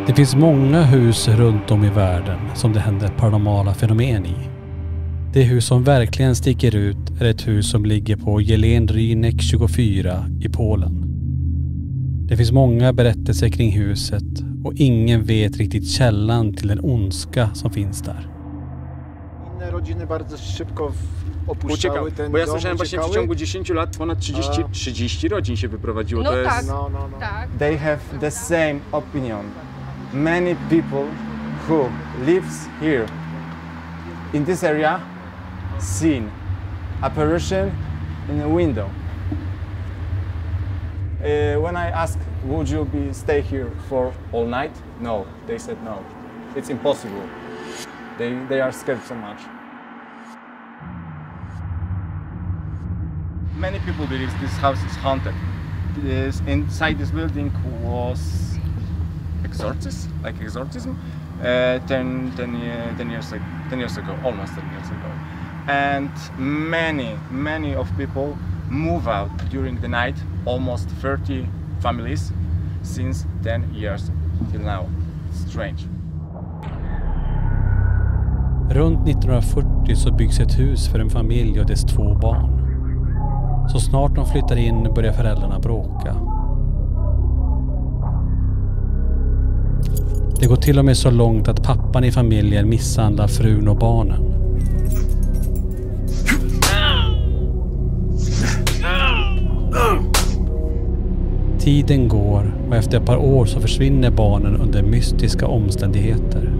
Det finns många hus runt om i världen som det händer paranormala fenomen i. Det hus som verkligen sticker ut är ett hus som ligger på Jeleń-Rynek 24 i Polen. Det finns många berättelser kring huset och ingen vet riktigt källan till den ondska som finns där. Inne rodziny bardzo szybko opuszczały ten dom. Bo ja słyszałem właśnie w ciągu 10 lat ponad 30 rodzin się wyprowadziło. No to tak, jest... tak. They have the same opinion. Many people who lives here in this area seen apparition in a window. When I asked, would you stay here for all night? No, they said no. It's impossible. They are scared so much. Many people believe this house is haunted. Inside this building was exorcism, 10 years ago, almost 10 years ago. And many of people move out during the night, almost 30 families since 10 years till now. Strange. Runt 1940 så byggs ett hus för en familj och dess 2 barn. Så snart de flyttar in börjar föräldrarna bråka. Det går till och med så långt att pappan i familjen misshandlar frun och barnen. Tiden går och efter ett par år så försvinner barnen under mystiska omständigheter.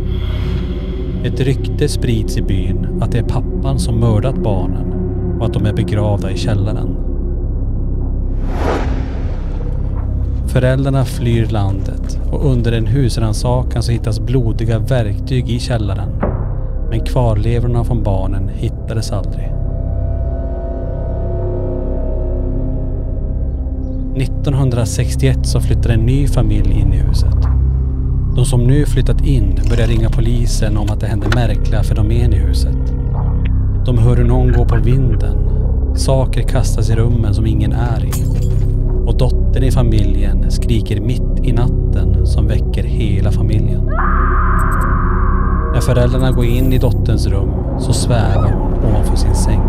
Ett rykte sprids i byn att det är pappan som mördat barnen och att de är begravda i källaren. Föräldrarna flyr landet och under en husrannsakan så hittas blodiga verktyg i källaren. Men kvarlevorna från barnen hittades aldrig. 1961 så flyttar en ny familj in i huset. De som nu flyttat in börjar ringa polisen om att det händer märkliga fenomen i huset. De hör hur någon går på vinden. Saker kastas i rummen som ingen är i. Och dottern i familjen skriker mitt i natten som väcker hela familjen. När föräldrarna går in i dotterns rum så svävar hon ovanför sin säng.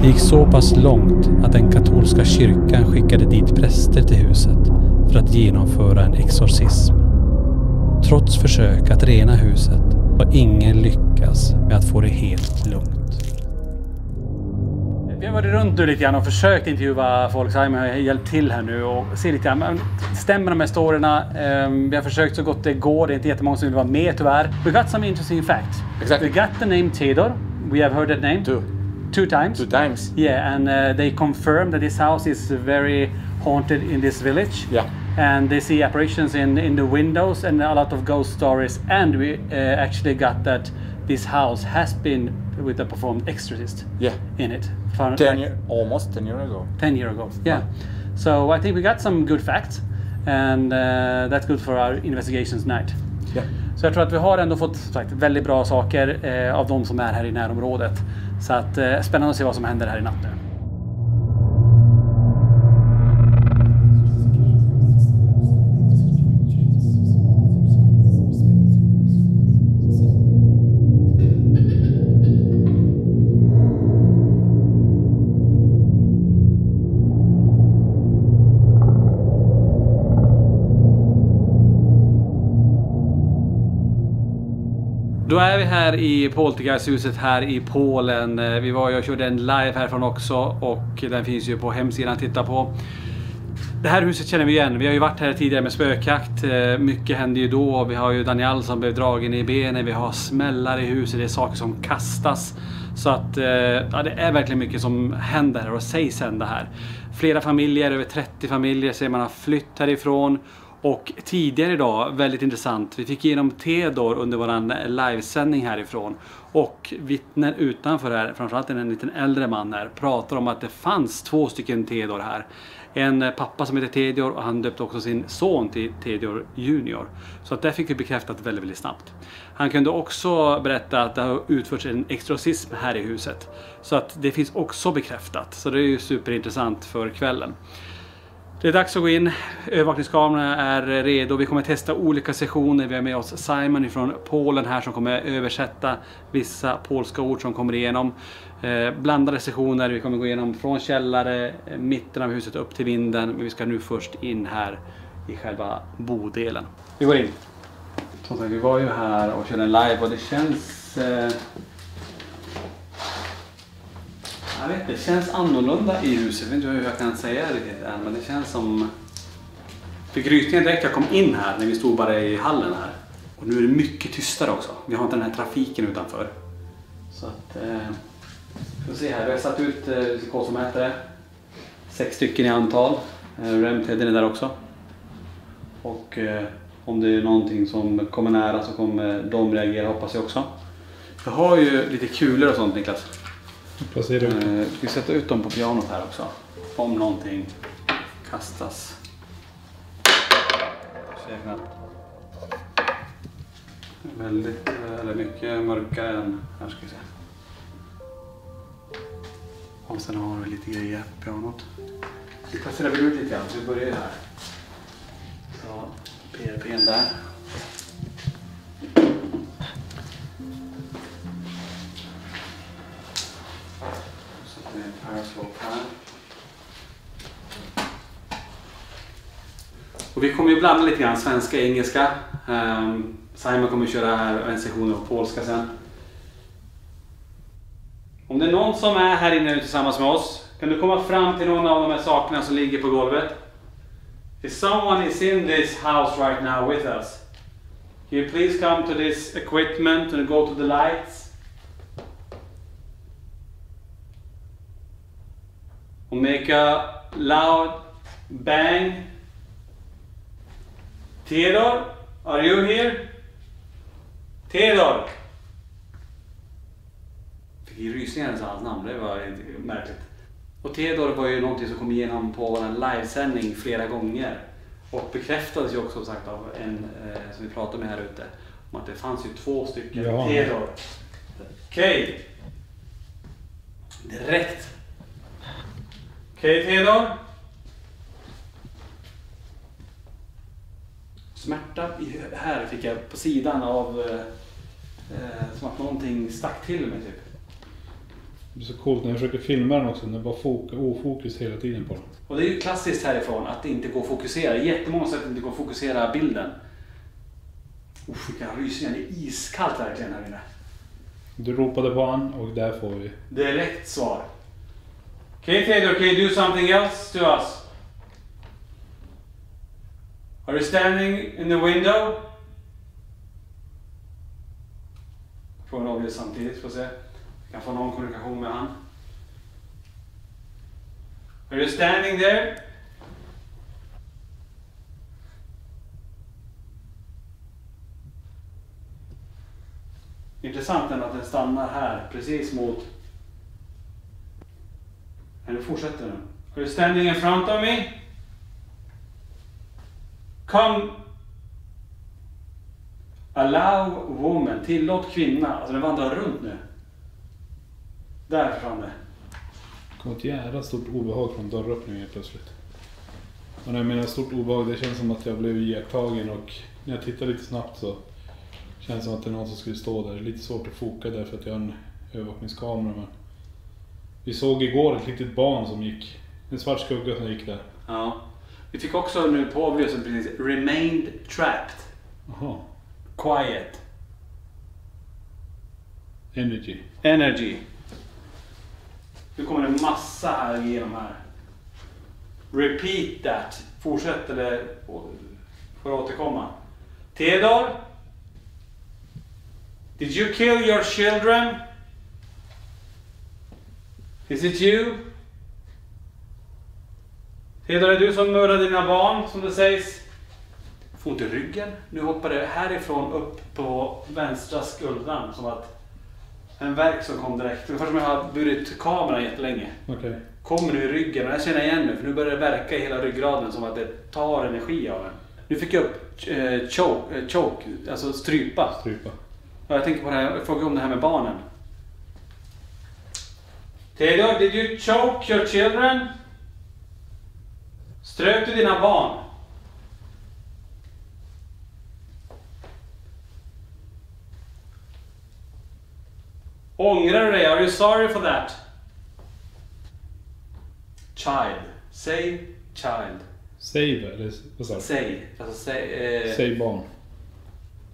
Det gick så pass långt att den katolska kyrkan skickade dit präster till huset för att genomföra en exorcism. Trots försök att rena huset har ingen lyckats med att få det helt lugnt. Vi har varit runt nu lite grann och försökt intervjua folk. Simon har hjälpt till här nu och se lite grann. Stämmer de här storyna? Vi har försökt så gott det går. Det är inte jättemånga som vill vara med tyvärr. We got some interesting facts. Exactly. We got the name Theodor. We have heard that name. Two times. 2 times. Yeah, and they confirm that this house is very haunted in this village. Yeah. And they see apparitions in the windows and a lot of ghost stories. And we actually got that this house has been with a performed exorcist in it. Almost 10 years ago. 10 years ago, yeah. So I think we got some good facts. And that's good for our investigations tonight. Ja. Så jag tror att vi har ändå fått sagt, väldigt bra saker av de som är här i närområdet. Så att spännande att se vad som händer här i natt nu. Då är vi här i Poltergeisthuset här i Polen. Vi var ju och körde en live härifrån också och den finns ju på hemsidan att titta på. Det här huset känner vi igen. Vi har ju varit här tidigare med spökjakt. Mycket hände ju då. Vi har ju Daniel som blev dragen i benen. Vi har smällar i huset. Det är saker som kastas. Så att ja, det är verkligen mycket som händer här och sägs hända här. Flera familjer, över 30 familjer ser man har flytt härifrån. Och tidigare idag, väldigt intressant, vi fick igenom Theodor under våran livesändning härifrån. Och vittnen utanför här, framförallt en liten äldre man här, pratar om att det fanns 2 stycken Theodor här. En pappa som heter Theodor och han döpte också sin son till Theodor Junior. Så att det fick vi bekräftat väldigt, väldigt snabbt. Han kunde också berätta att det har utförts en exorcism här i huset. Så att det finns också bekräftat. Så det är ju superintressant för kvällen. Det är dags att gå in. Övervakningskamerorna är redo. Vi kommer testa olika sessioner. Vi har med oss Simon från Polen här som kommer översätta vissa polska ord som kommer igenom. Blandade sessioner. Vi kommer gå igenom från källare, mitten av huset upp till vinden. Men vi ska nu först in här i själva bodelen. Vi går in. Som sagt, vi var ju här och körde en live och det känns... Jag vet, det känns annorlunda i huset. Jag vet inte hur jag kan säga det riktigt än, men det känns som... Fick rysningen direkt jag kom in här när vi stod bara i hallen här. Och nu är det mycket tystare också. Vi har inte den här trafiken utanför. Så att... vi får se här. Vi har satt ut psykosomätare. 6 stycken i antal. REM-tiden är där också. Och om det är någonting som kommer nära så kommer de reagera, hoppas jag också. Jag har ju lite kulor och sånt, Niklas. Placera ut dem. Vi sätter ut dem på pianot här också. Om någonting kastas. Väldigt, eller mycket mörkare än här, ska vi se. Och sen har vi lite grejer på pianot. Vi placerar ut lite grann, så vi börjar här. Så PRP:n där. Och vi kommer ju blanda lite grann svenska och engelska. Simon kommer köra här en session på polska sen. Om det är någon som är här inne tillsammans med oss, kan du komma fram till någon av de här sakerna som ligger på golvet? If someone is in this house right now with us, can you please come to this equipment and go to the lights? And make a loud bang. Theodor, are you here? Theodor! Fick ju rysningar i hans namn, det var märkligt. Och Theodor var ju någonting som kom igenom på en livesändning flera gånger. Och bekräftades ju också som sagt av en som vi pratade med här ute. Om att det fanns ju 2 stycken Theodor. Okej. Direkt. Okej, Theodor. Smärta här fick jag på sidan av som att någonting stack till mig typ. Det är så coolt när jag försöker filma den också, när det bara ofokus hela tiden på den. Och det är ju klassiskt härifrån att det inte går att fokusera. Jättemånga sätt att det inte går att fokusera bilden. Vilka rysningar, det är iskallt verkligen här inne. Du ropade på han och där får vi. Direkt svar. Okay, Theodor, can you do something else to us? Are you standing in the window? Frågan avgör samtidigt, får se. Jag kan få någon kommunikation med han. Are you standing there? Intressant ändå att den stannar här, precis mot... Nu fortsätter den. Are you standing in front of me? Come. Allow woman. Tillåt kvinna. Alltså den vandrar runt nu. Där försvann det. Det kom ett jävla stort obehag från dörröppningen plötsligt. Och när jag menar stort obehag, det känns som att jag blev iakttagen och när jag tittar lite snabbt så känns det som att det är någon som skulle stå där. Det är lite svårt att foka där för att jag har en övervakningskamera, men vi såg igår ett litet barn som gick, en svart skugga som gick där. Ja. Vi fick också nu på avlösen precis remained trapped. Jaha. Quiet. Energy. Nu kommer det en massa här igenom här. Repeat that. Fortsätt eller får återkomma. Theodor? Did you kill your children? Is it you? Theodor, är du som mördade dina barn, som det sägs? Får inte ryggen. Nu hoppar det härifrån upp på vänstra skuldran som att en verk som kom direkt. Det var först som jag har burit kameran jättelänge. Okej. Kommer nu i ryggen och jag känner igen nu för nu börjar det verka i hela ryggraden som att det tar energi av den. Nu fick jag upp choke, alltså strypa. Och jag tänker på det här, jag frågar om det här med barnen. Theodor, did you choke your children? Ströp du dina barn? Ångrar du dig? Are you sorry for that? Child. Say child. Save, eller vad sa du? Say. Alltså say. Säg barn.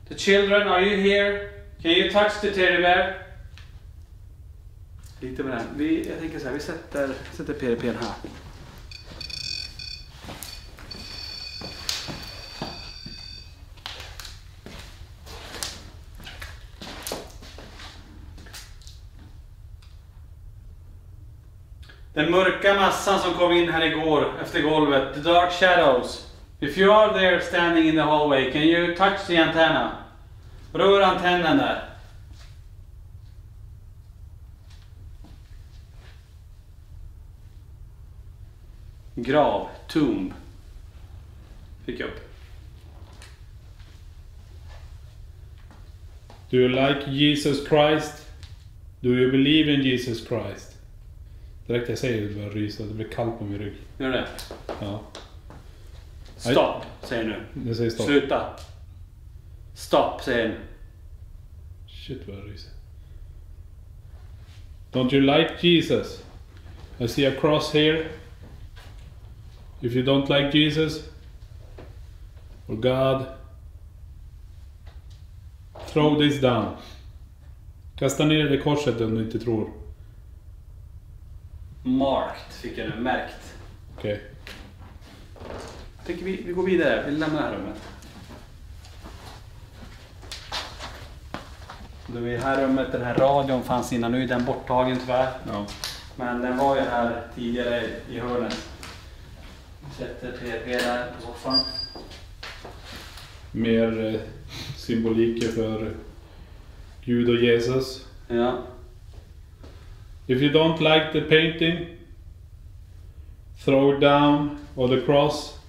The children, are you here? Can you touch the teddy bear? Lite med den. Jag tänker så här, vi sätter PDP:n här. Den mörka massan som kom in här igår efter golvet. The dark shadows. If you are there standing in the hallway, can you touch the antenna? Rör antennen där. Grav. Tomb. Fick upp. Do you like Jesus Christ? Do you believe in Jesus Christ? Direkt jag säger det börjar rysa, det blir kallt på min rygg. Gör det? Ja. Stopp, säger nu. Det säger stopp. Sluta. Stopp, säger nu. Shit vad jag ryser. Don't you like Jesus? I see a cross here. If you don't like Jesus or God, throw this down. Kasta ner det korset om du inte tror. Marked fick jag nu, märkt. Okej. Jag tänker vi går vidare, vi lämnar det här rummet. Det är här rummet, den här radion fanns innan, nu är den borttagen tyvärr. Ja. Men den var ju här tidigare i hörnet. Vi sätter PDP där på soffan. Mer symboliker för Gud och Jesus. Ja. If you don't like the painting, throw it down or the cross.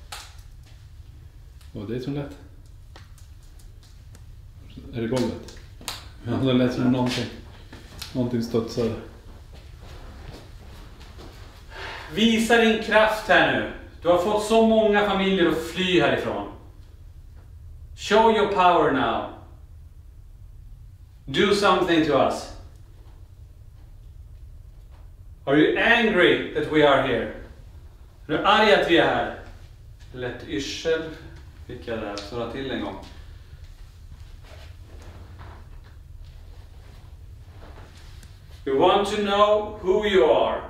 Det är så lätt. Är det golvet? Ja, det lät som någonting studsade. Visa din kraft här nu. Du har fått så många familjer att fly härifrån. Show your power now. Do something to us. Are you angry that we are here? Är du arg att vi är här? Lätt yrsel fick jag där, surra till en gång. We want to know who you are,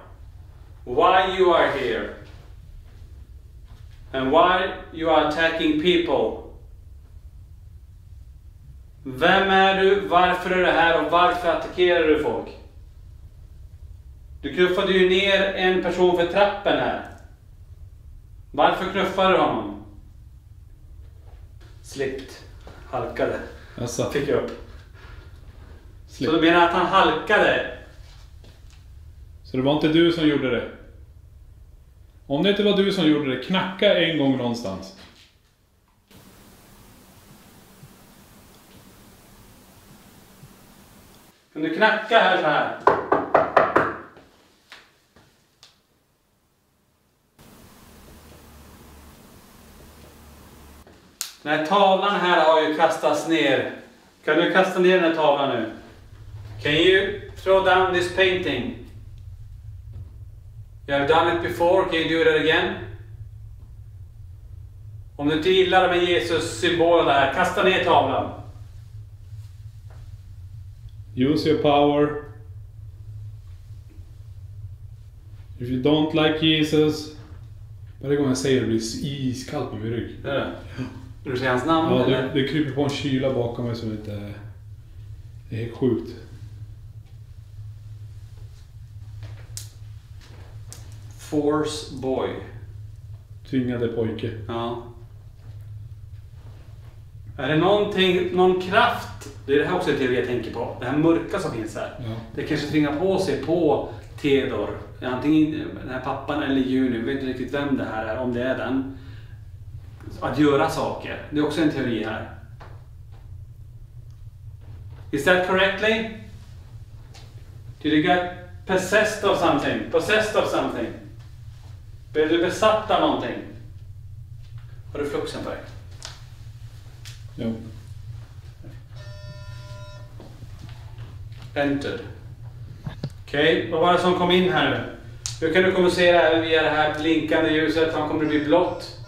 why you are here, and why you are attacking people. Vem är du, varför är du här och varför attackerar du folk? Du knuffade ju ner en person för trappen här. Varför knuffade du honom? Slippt. Halkade. Alltså. Fick jag upp. Slipp. Så du menar att han halkade? Så det var inte du som gjorde det? Om det inte var du som gjorde det, knacka en gång någonstans. Kan du knacka här så här? Den här tavlan här har ju kastats ner. Kan du kasta ner den här tavlan nu? Can you throw down this painting? You have done it before, can you do it again? Om du inte gillar med Jesus symbolen där, kasta ner tavlan. Use your power. If you don't like Jesus. Varje gång jag säger det blir iskallt på min rygg. Det är det. Vill du säga hans namn? Ja, eller? det kryper på en kyla bakom mig som inte... Det är helt sjukt. Force boy. Tvingade pojke. Ja. Är det någon kraft? Det är det här också en teori jag tänker på. Det här mörka som finns här. Ja. Det kanske tvingar på sig på Theodor. Antingen den här pappan eller Juni. Jag vet inte riktigt vem det här är. Om det är den. Att göra saker. Det är också en teori här. Is that correctly? Did you get possessed of something? Possessed of something? Blev du besatt av någonting? Har du fluxen på dig? Ja. Entered. Okej, vad var det som kom in här nu? Hur kan du kommunicera även via det här blinkande ljuset? Han kommer att bli blått.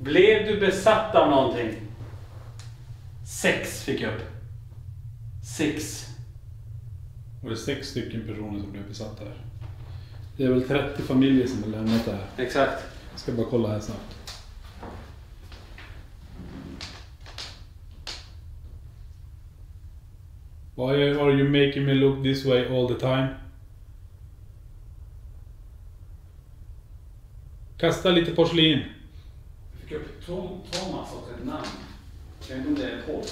Blev du besatt av någonting? 6 fick jag upp. 6. Och det är 6 stycken personer som blev besatta här. Det är väl 30 familjer som har lämnat det här. Exakt. Jag ska bara kolla här snabbt. Why are you making me look this way all the time? Kasta lite porslin. Jag fick upp Thomas och ett namn. Jag vet inte om det är Paul.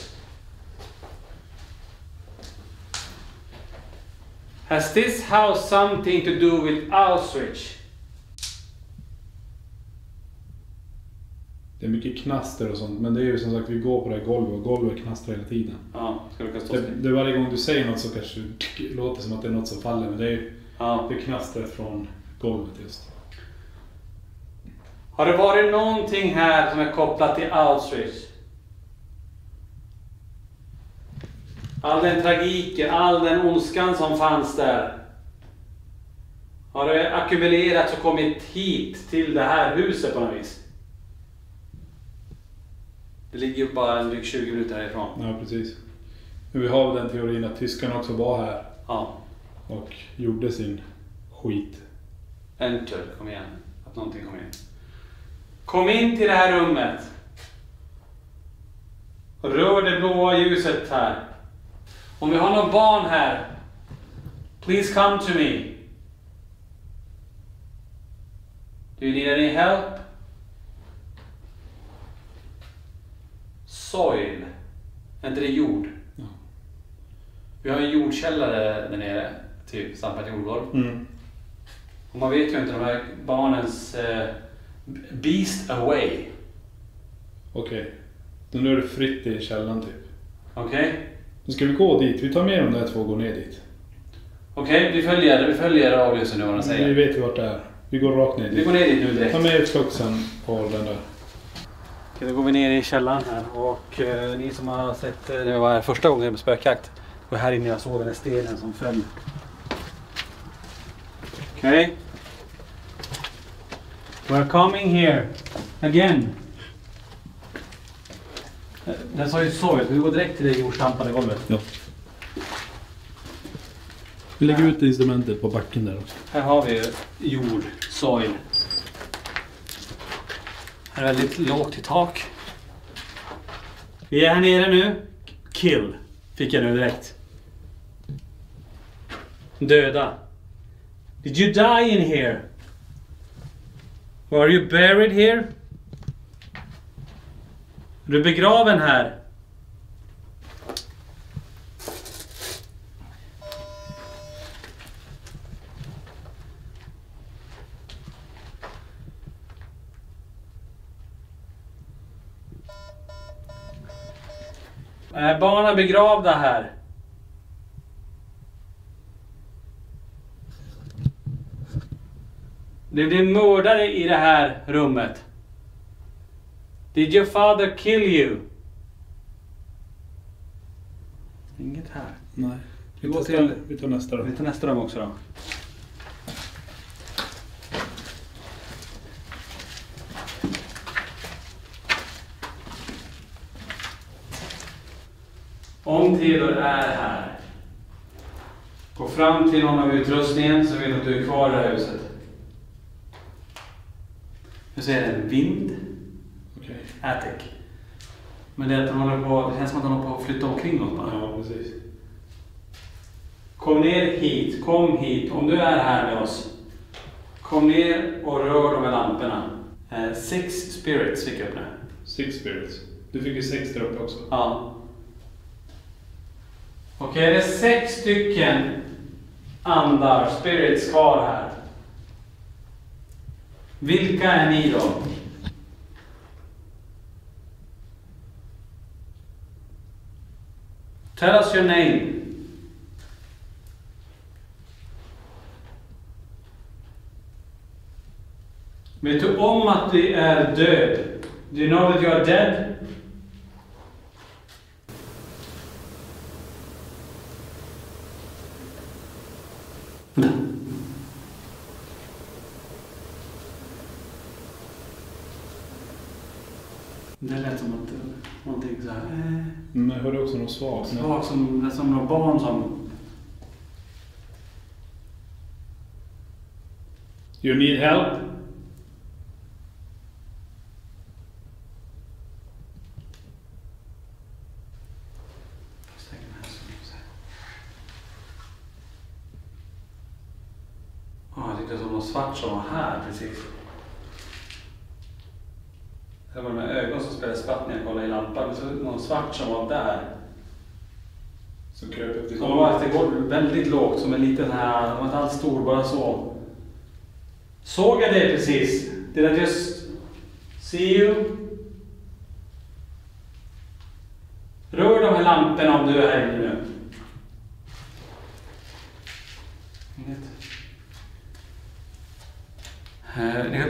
Has this house something to do with Auschwitz? Det är mycket knaster och sånt, men det är ju som sagt vi går på det här golvet och golvet knastrar hela tiden. Ja, ska du kasta oss? Det är varje gång du säger något så kanske det låter som att det är något som faller, men det är det knastrar från golvet just. Har det varit någonting här som är kopplat till Auschwitz? All den tragiken, all den ondskan som fanns där. Har det ackumulerats och kommit hit till det här huset på något vis? Det ligger ju bara en dryg 20 minuter härifrån. Ja, precis. Men vi har den teorin att tyskarna också var här. Ja. Och gjorde sin skit. Enter, kom igen. Att någonting kom in. Kom in till det här rummet. Rör det blåa ljuset här. Om vi har någon barn här. Please come to me. Do you need any help? Soil. Är inte det jord? Ja. Vi har en jordkällare där nere. Typ stampat jordgolv. Mm. Och man vet ju inte de här barnens beast away. Okej. Nu är det fritt i källan typ. Okej? Nu ska vi gå dit. Vi tar med de där två och går ner dit. Okej, vi följer avlysen nu vad de Vi säger. vet ju vart det är. Vi går rakt ner Vi dit. går ner dit nu direkt. Ta med fluxen på den där. Okej, då går vi ner i källaren här och ni som har sett det var första gången med spökjakt. Och här inne jag såg den här stenen som föll. Okej. We're coming here again. Den sa ju soil, vi går direkt till det jordstampade golvet. Ja. Vi lägger ut instrumentet på backen där också. Här har vi jord, soil. Här är väldigt lågt i tak. Vi är här nere nu. Kill fick jag nu direkt. Döda. Did you die in here? Were you buried here? Är du begraven här? Är barnen begravda här? Det blir mördare i det här rummet. Did your father kill you? Inget här. Nej. Vi går Vi tar nästa då. Vi tar nästa rum också då. Om Theodor är här, gå fram till någon av utrustningen så vet du att du är kvar i det här huset. Jag ser en vind. Okej. Attic. Men det är att han håller på, det känns som att han håller på att flytta omkring oss bara. Ja, precis. Kom ner hit, kom hit. Om du är här med oss, kom ner och rör de här lamporna. 6 spirits fick jag upp nu. 6 spirits. Du fick ju 6 där uppe också. Ja. Okej, det är 6 stycken andar, spirits kvar här. Vilka är ni då? Tell us your name. Vet du om att du är död? Do you know that you are dead? Det lät som att någonting så här. Men jag hörde också något svagt. Svagt som några barn som... You need help? Jag tyckte som något svart som var här precis. Det var de här ögon som spelade spratt när jag kollade i lampan. Det var någon svart som var där. Som kröp upp till Som var efter golvet väldigt lågt, som en liten här, de var inte alls stor, bara så. Såg jag det precis? Did I just see you? Rör de här lamporna om du är här inne nu. Inget.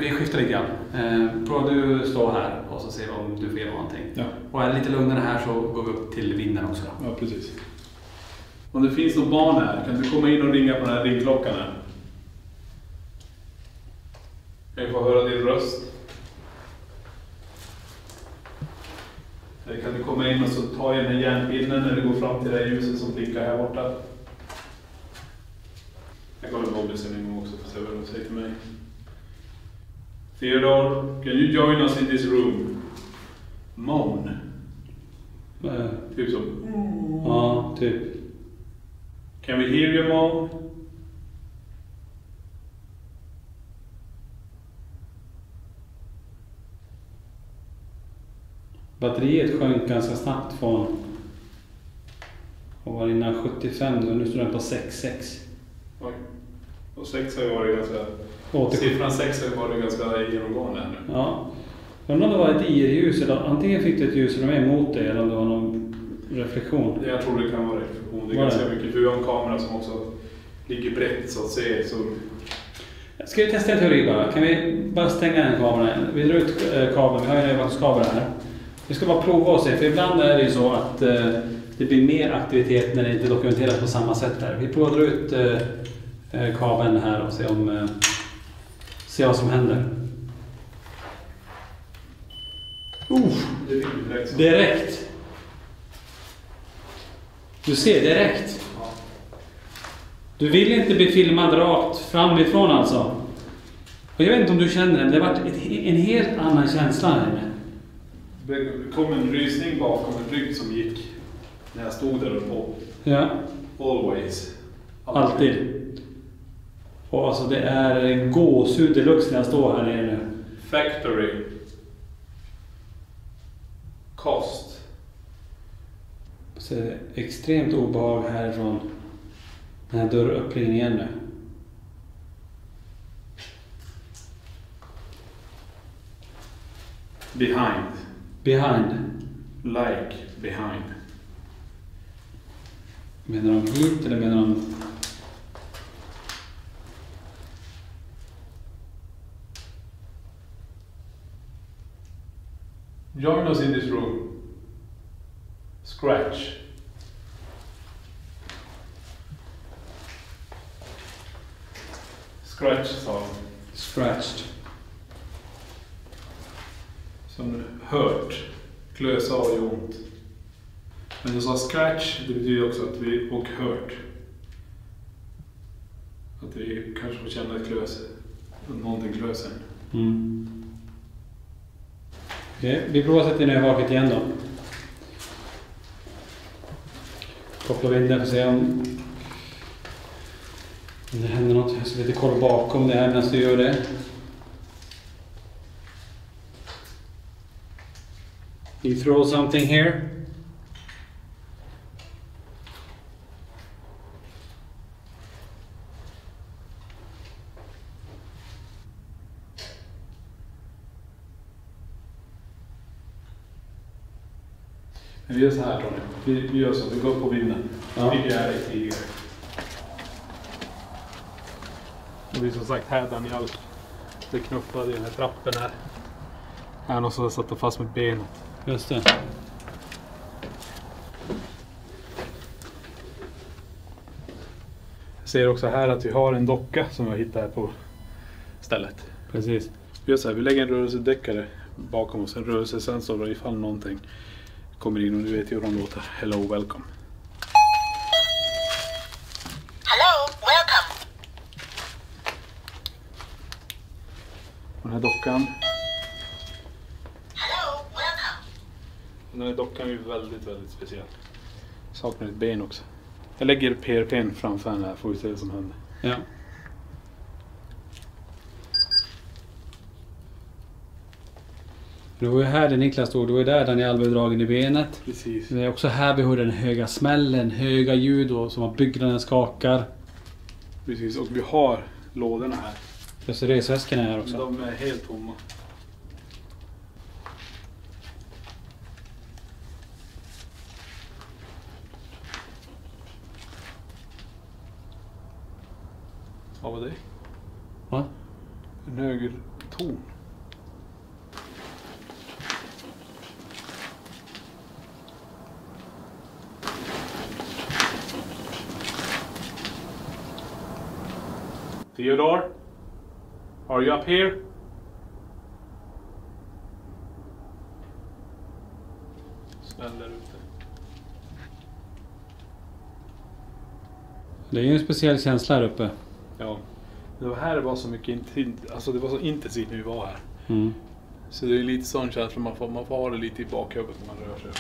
Vi skiftar lite grann. Prova du stå här och så ser vi om du får någonting. Ja. Och är det lite lugnare här så går vi upp till vinden också då. Ja, precis. Om det finns någon barn här, kan du komma in och ringa på den här ringklockan här? Kan jag få höra din röst? Eller kan du komma in och så ta i den här järnpinnen när du går fram till det här ljuset som blinkar här borta? Jag kollar Bobbisen en gång också för att se vad de säger till mig. Theodore, can you join us in this room? Moan. Typ så. Ja, typ. Can we hear you moan? Batteriet sjönk ganska snabbt från, och var innan 75 och nu står den på 6,6. Oj. Och 6 har ju varit ganska... Siffran 6 har ju varit ganska genomgående här nu. Ja. Jag undrar om det var ett IR-ljus eller antingen fick du ett ljus som är emot dig eller om det var någon reflektion. Jag tror det kan vara reflektion. Det är Var ganska det? mycket. Du har en kamera som också ligger brett så att se. Så... Ska vi testa en teori bara? Kan vi bara stänga den kameran? Vi drar ut kabeln, vi har ju en övervakningskamera här. Vi ska bara prova och se, för ibland är det ju så att det blir mer aktivitet när det inte dokumenteras på samma sätt här. Vi provar att dra ut kabeln här och se vad som händer. Direkt. Du ser direkt. Du vill inte bli filmad rakt framifrån alltså. Och jag vet inte om du känner det, men det har varit en helt annan känsla här inne. Det kom en rysning bakom en rygg som gick när jag stod där uppe. Ja. Always. Alltid. Och alltså det är gåshud deluxe när jag står här nere nu. Factory. Cost. Så det är extremt obehag härifrån den här dörröppningen igen nu. Behind. Behind. Like behind. Menar de hit eller menar de... Join us in this room. Scratch. Scratch sa de. Scratched. Som hört. Klösa och gör ont. Men de sa scratch, det betyder också att vi, och hört. Att vi kanske får känna ett klös. Att någonting klöser. Okej, vi provar att sätta ner vaket igen då. Kopplar vi in den för att se om det händer något. Jag ska lite kolla bakom det här medan du gör det. You throw something here. Men vi gör så här Tony. Vi gör så, vi går upp på vinden. Ja. Vi är i tidigare. Och vi som sagt här Daniel. Det knuffade i den här trappen här. Här någon som satt fast med benet. Just det. Jag ser också här att vi har en docka som jag hittade här på stället. Precis. Vi gör så här, vi lägger en rörelsedäckare bakom oss. En rörelsesensor ifall någonting kommer in och du vet ju hur de låter. Hello, welcome. Hello, welcome. Den här dockan. Hello, welcome. Den här dockan är ju väldigt, väldigt speciell. Saknar ett ben också. Jag lägger PRP:n framför den här, får vi se vad som händer. Ja. Det var ju här det Niklas stod, det var ju där Daniel blev dragen i benet. Precis. Det är också här vi hör den höga smällen, höga ljud och som att byggnaden skakar. Precis, och vi har lådorna här. Just det, resväskorna här också. De är helt tomma. Vad var det? Va? En hög ton. Theodore? Are you up here? Smäll där ute. Det är ju en speciell känsla här uppe. Ja. Det var här det var så mycket alltså det var så intensivt när vi var här. Mm. Så det är lite sån känsla man får ha det lite i bakhuvudet när man rör sig.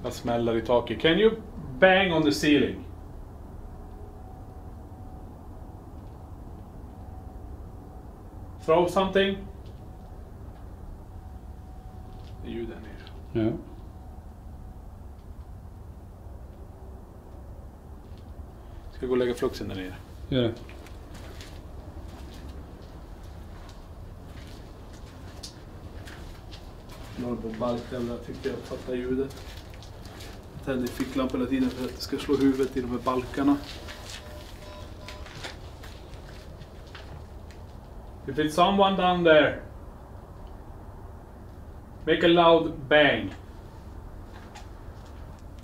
Jag smäller i taket. Can you bang on the ceiling? Throw something. Det är ljud där nere. Ja. Ska jag gå och lägga fluxen där nere? Gör det. Jag håller på balkan, jag tyckte jag fattade ljudet. Jag tänder ficklampan hela tiden för att det ska slå huvudet i de här balkarna. If it's someone down there, make a loud bang.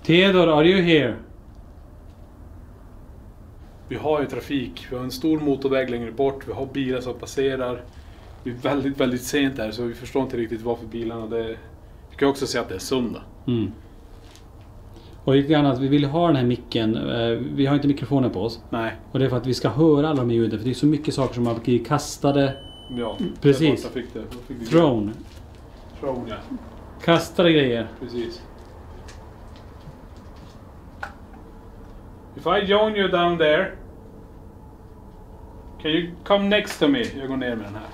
Theodore, are you here? Vi har ju trafik, vi har en stor motorväg längre bort, vi har bilar som passerar. Det är väldigt, väldigt sent här så vi förstår inte riktigt varför bilarna det. Vi kan också säga att det är söndag. Mm. Och lite grann att vi vill ha den här micken. Vi har inte mikrofonen på oss. Nej. Och det är för att vi ska höra alla de här ljuden. För det är så mycket saker som har blivit kastade. Ja, Precis. Det fick det. Throne. Throne, ja. Kastade grejer. Precis. If I join you down there, can you come next to me? Jag går ner med den här.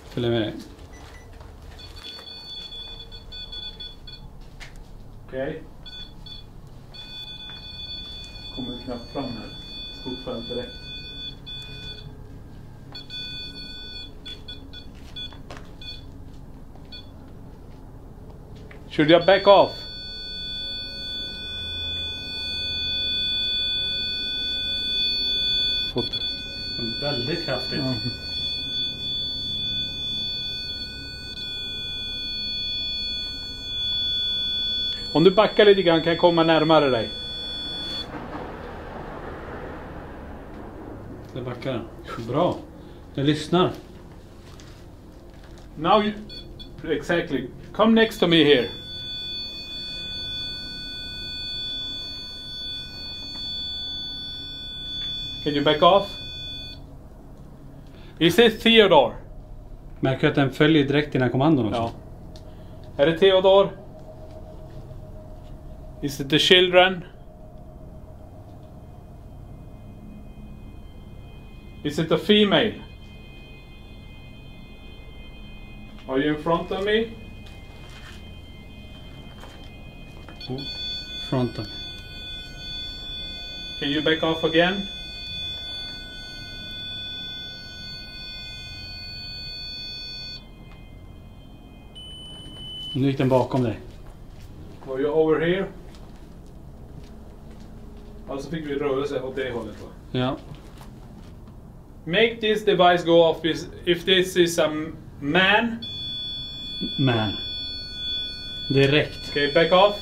Följ med dig. Okej. Kommer knappt fram här. Stort fält direkt. Should jag back off? Fått det. Väldigt kraftigt. Ja. Om du backar lite grann kan jag komma närmare dig. Jag backar. Bra. Jag lyssnar. Now you... Exactly. Come next to me here. Can you back off? Is it Theodore? Märker att den följer direkt dina kommandon också? Ja. Är det Theodore? Is it the children? Is it a female? Are you in front of me? Fronten. Can you back off again? Nu gick den bakom dig. Were you over here? Alltså fick vi rörelse åt det hållet va? Ja. Make this device go off if this is a man. Man. Direkt. Okay, back off.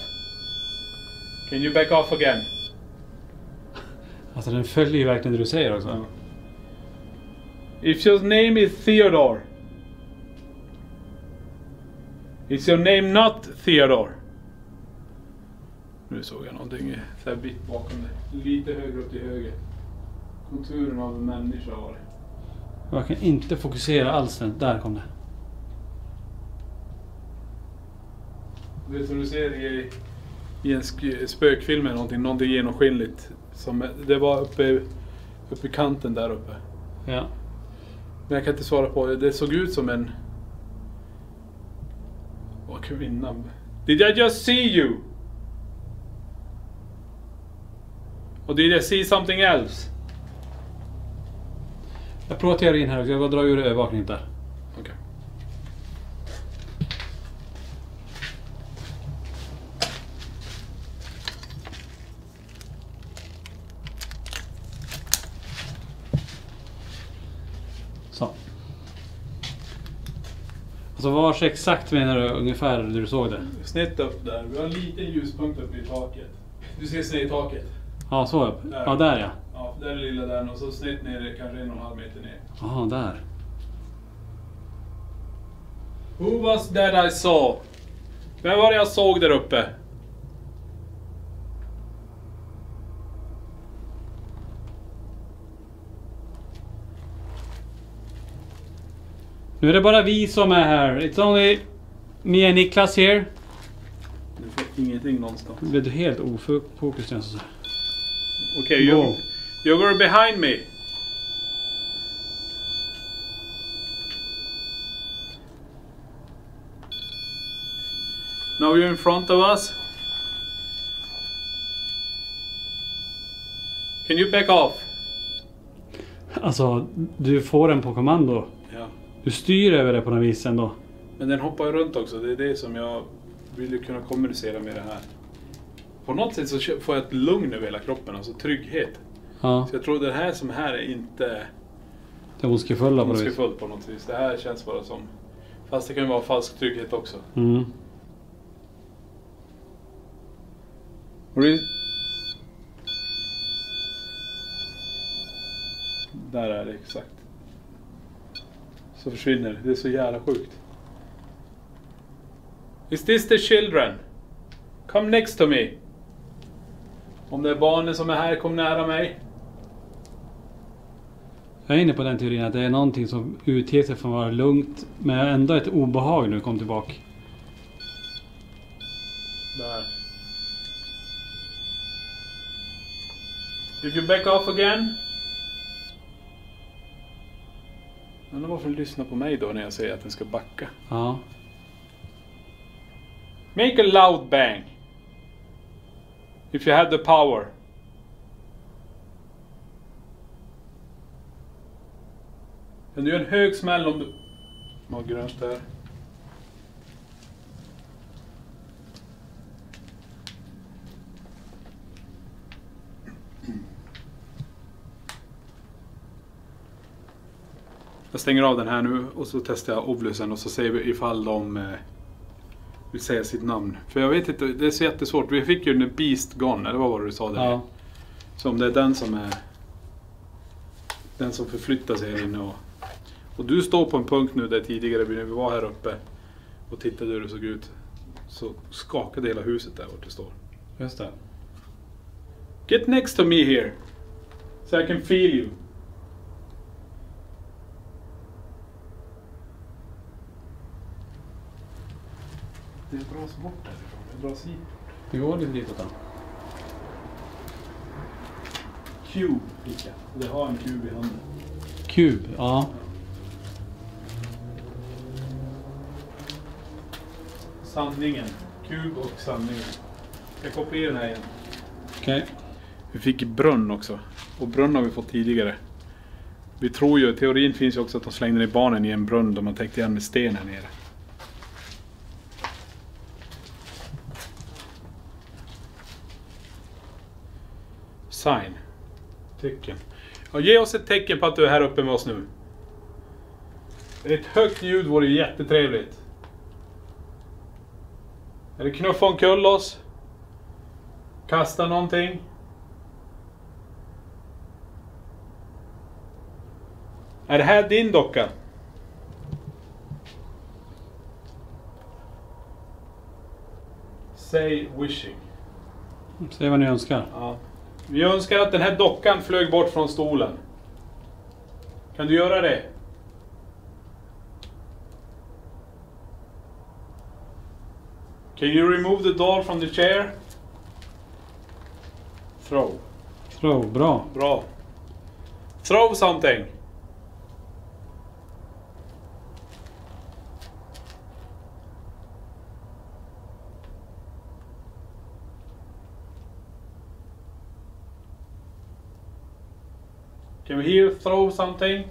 Can you back off again? Alltså den följer ju verkligen det du säger också. If your name is Theodore. Is your name not Theodore? Nu såg jag någonting så här vitt bakom det. Lite högre upp till höger. Konturen av en människa var det. Jag kan inte fokusera alls. Där kom det. Du vet som du ser i en spökfilm eller någonting genomskinligt. Som, det var uppe i kanten där uppe. Ja. Men jag kan inte svara på det. Det såg ut som en... Vad kvinna. Did I just see you? Or did I see something else? Jag provar teorin här. Jag drar ur övervakningen där. Okej. Så. Alltså vars exakt menar du ungefär när du såg det? Snett upp där. Vi har en liten ljuspunkt uppe i taket. Du ser snett i taket. Ja, så upp. Där. Ja, där ja. Ja, där är lilla där och så snett ner kanske 1,5 meter ner. Ja, där. Who was that I saw? Vem var det jag såg där uppe? Nu är det bara vi som är här. It's only me and Niklas here. Du får ingenting någonstans. Nu blev du helt ofokus. Alltså. Okej, Go. you were behind me. Now you're in front of us. Can you back off? Alltså, du får den på kommando. Ja. Du styr över det på något vis ändå. Men den hoppar ju runt också. Det är det som jag vill ju kunna kommunicera med det här. På något sätt så får jag ett lugn över hela kroppen, alltså trygghet. Ja, Så jag tror det här som här är inte det är ondskefulla på något vis. ondskefullt på något vis. Det här känns bara som... Fast det kan ju vara falsk trygghet också. Mm. Där är det exakt. Så försvinner det. Det är så jävla sjukt. Is this the children? Come next to me. Om det är barnen som är här, kom nära mig. Jag är inne på den teorin att det är någonting som utger sig för att vara lugnt. Men ändå ett obehag när du kom tillbaka. Där. If you back off again. Men varför lyssna på mig då när jag säger att den ska backa? Ja. Make a loud bang. If you have the power. Kan du göra en hög smäll om du... Vad grönt där. Jag stänger av den här nu och så testar jag Ovlusen och så ser vi ifall de vill säga sitt namn. För jag vet inte, det är så jättesvårt. Vi fick ju en Beast Gone, eller vad var det du sa där? Ja. Så om det är den som är... Den som förflyttar sig här inne och du står på en punkt nu där tidigare när vi var här uppe och tittade hur det såg ut. Så skakade hela huset där vart det står. Just det. Get next to me here. So I can feel you. Det dras bort därifrån. Det dras hit. Vi går lite ditåt då. Cube fick jag. Det har en kub i handen. Kub, ja. Sanningen. Kub och sanningen. Jag kopiera den här igen. Okej. Vi fick brunn också. Och brunn har vi fått tidigare. Vi tror ju, teorin finns ju också att de slängde ner barnen i en brunn. De har täckt igen med sten här nere. Sign. Tecken. Ja, ge oss ett tecken på att du är här uppe med oss nu. Ett högt ljud vore jättetrevligt. Är det knuffa omkull oss? Kasta någonting? Är det här din docka? Say wishing. Säg vad ni önskar. Ja. Vi önskar att den här dockan flög bort från stolen. Kan du göra det? Can you remove the doll from the chair? Throw. Throw, bra. Bra. Throw something. Can we hear throw something?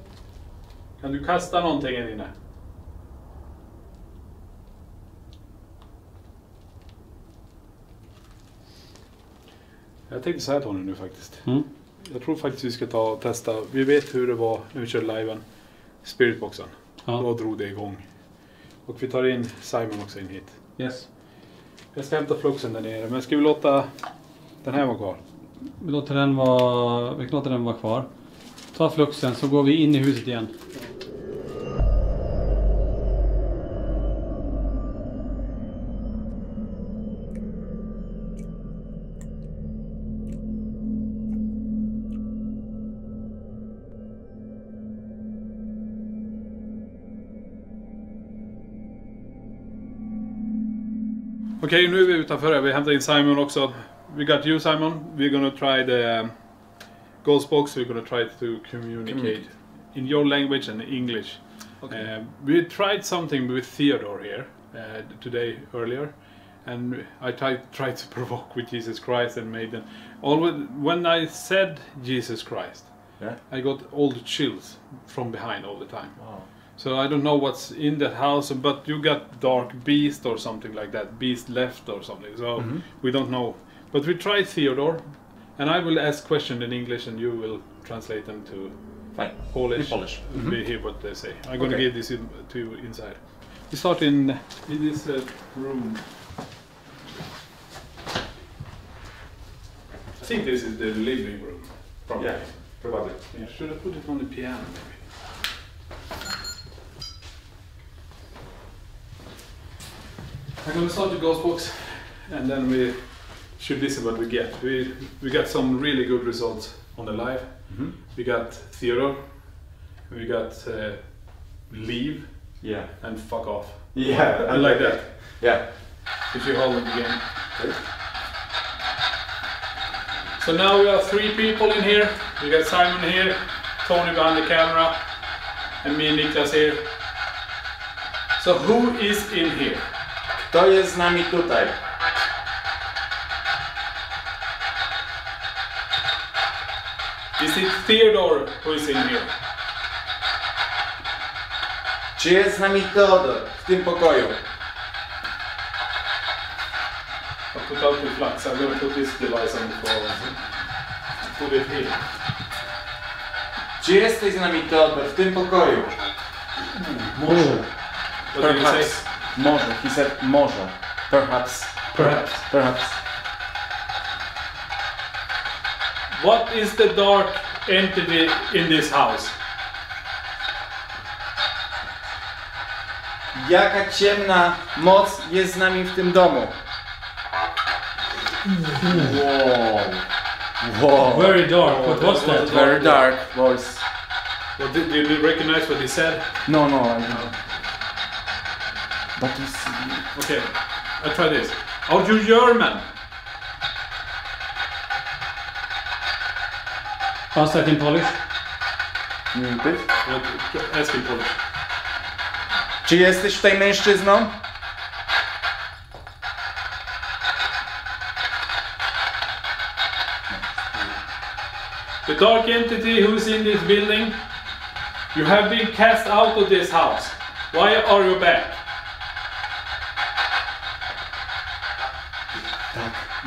Kan du kasta någonting här inne? Jag tänkte säga till honom nu faktiskt. Jag tror faktiskt vi ska ta och testa. Vi vet hur det var när vi körde liven. Spiritboxen. Ja. Då drog det igång. Och vi tar in Simon också in hit. Yes. Jag ska hämta fluxen där nere. Men ska vi låta den här vara kvar? Vi kan låta den vara kvar. Ta fluxen så går vi in i huset igen. Okej, nu är vi utanför. Vi hämtar in Simon också. We got you, Simon. We're gonna try the ghost box. We're gonna try to communicate in your language and English. Okay. We tried something with Theodore here today earlier, and I tried to provoke with Jesus Christ and made them. When I said Jesus Christ, Yeah. I got all the chills from behind all the time. Wow. So I don't know what's in that house, but you got Dark Beast or something like that. Beast left or something. So we don't know. But we tried Theodore, and I will ask questions in English, and you will translate them to Fine. Polish. In Polish. We hear what they say. I'm gonna Okay. give this to you inside. We start in this room. I think this is the living room. Probably. Yeah, probably. Yeah, should I put it on the piano maybe? I'm gonna start the ghost box, and then we should listen what we get. We got some really good results on the live. We got Theodore, we got leave, Yeah. and fuck off. Yeah. I like that. Yeah. If you hold it again. So now we have 3 people in here. We got Simon here, Tony behind the camera, and me and Niklas here. So who is in here? Kto jest z nami tutaj? Is it Theodore who is in here? Czy jest z nami Teodor w tym pokoju? I put out the flux. I'm gonna put this device on the floor. Put it here. Czy jesteś z nami Teodor w tym pokoju? What do you say? Perhaps. Może. He said może. Perhaps. What is the dark entity in this house? Jaka ciemna moc jest z nami w tym domu? Wow. Very dark. What was that? Very dark voice. Well, did you recognize what he said? No, I don't. But it's... Okay, I'll try this. Are you German? Ask that in Polish. Ask in Polish. Czy jesteś tutaj mężczyzną? The dark entity who's in this building, you have been cast out of this house. Why are you back?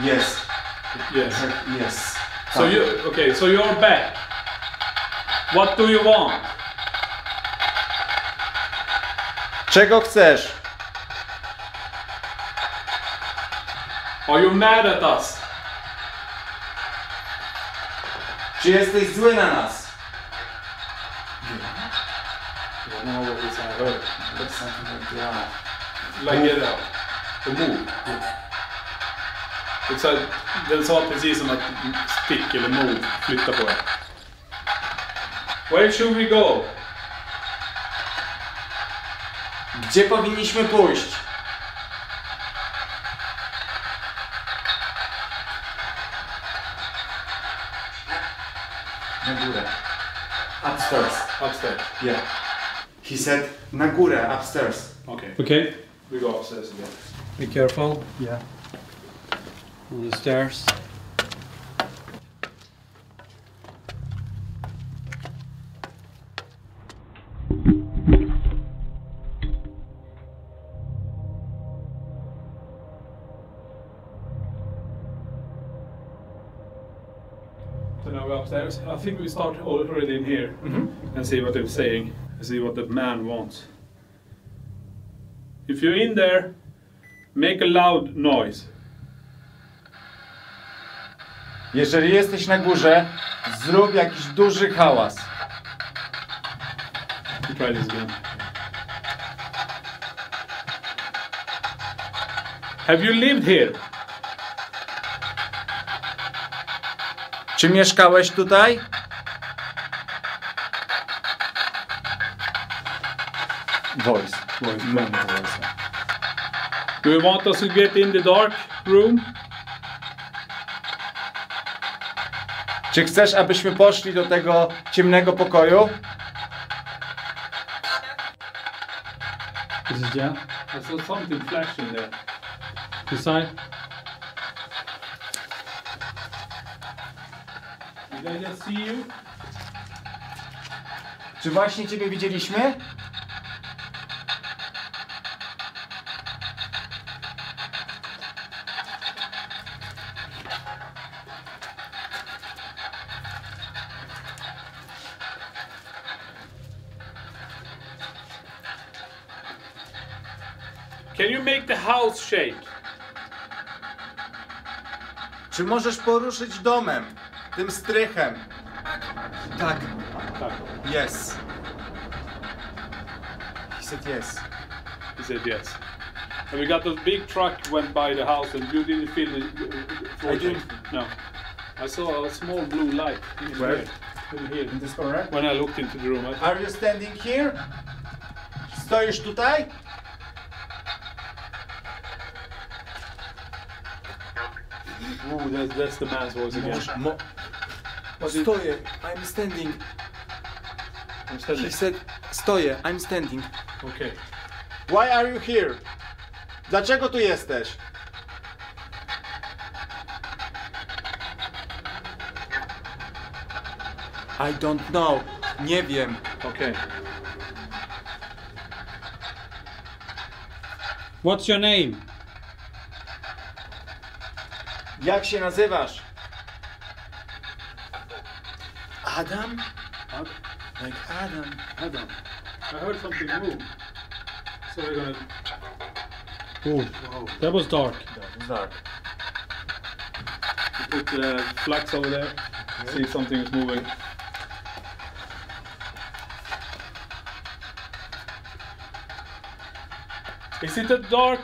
Yes. Yes. Yes. So you're back. What do you want? Czego chcesz? Are you mad at us? Czy jesteś zły na nas? Like get out. Och move. Den sa precis som att stick eller move, flytta på er. Where should we go? Gdzie powinniśmy pójść? Na górę. Upstairs. Upstairs. Yeah. He said na górę, upstairs. Okay. Okay. We go upstairs again. Be careful. Yeah. On the stairs. So now we're upstairs. I think we start already in here and see what they're saying, and see what the man wants. If you're in there, make a loud noise. Jeżeli jesteś na górze, zrób jakiś duży hałas. Try this again. Have you lived here? Czy mieszkałeś tutaj? Voice. Do you want us to get in the dark room? Czy chcesz, abyśmy poszli do tego ciemnego pokoju? This is yeah. I saw something flashing there. This side. Did I just see you? Czy właśnie ciebie widzieliśmy? Can you make the house shake? Czy możesz poruszyć domem? Tym strychem? Tak. Tak. Yes. He said yes. He said yes. And we got this big truck went by the house and you didn't feel the floor I didn't. shake? No. I saw a small blue light in Where? here. In here. In this corner? When I looked into the room. Are you standing here? Stoisz tutaj? Ooh, that's the man's voice again. Stoję. I'm standing. I'm standing. He said, stoję. I'm standing. Okay. Why are you here? Dlaczego tu jesteś? I don't know. Nie wiem. Okay. What's your name? Jak się nazywasz? Adam? Like Adam. Adam. I heard something move. So we're gonna Oh, that was dark. It's dark. Put the flags over there. See if something is moving. Is it a dark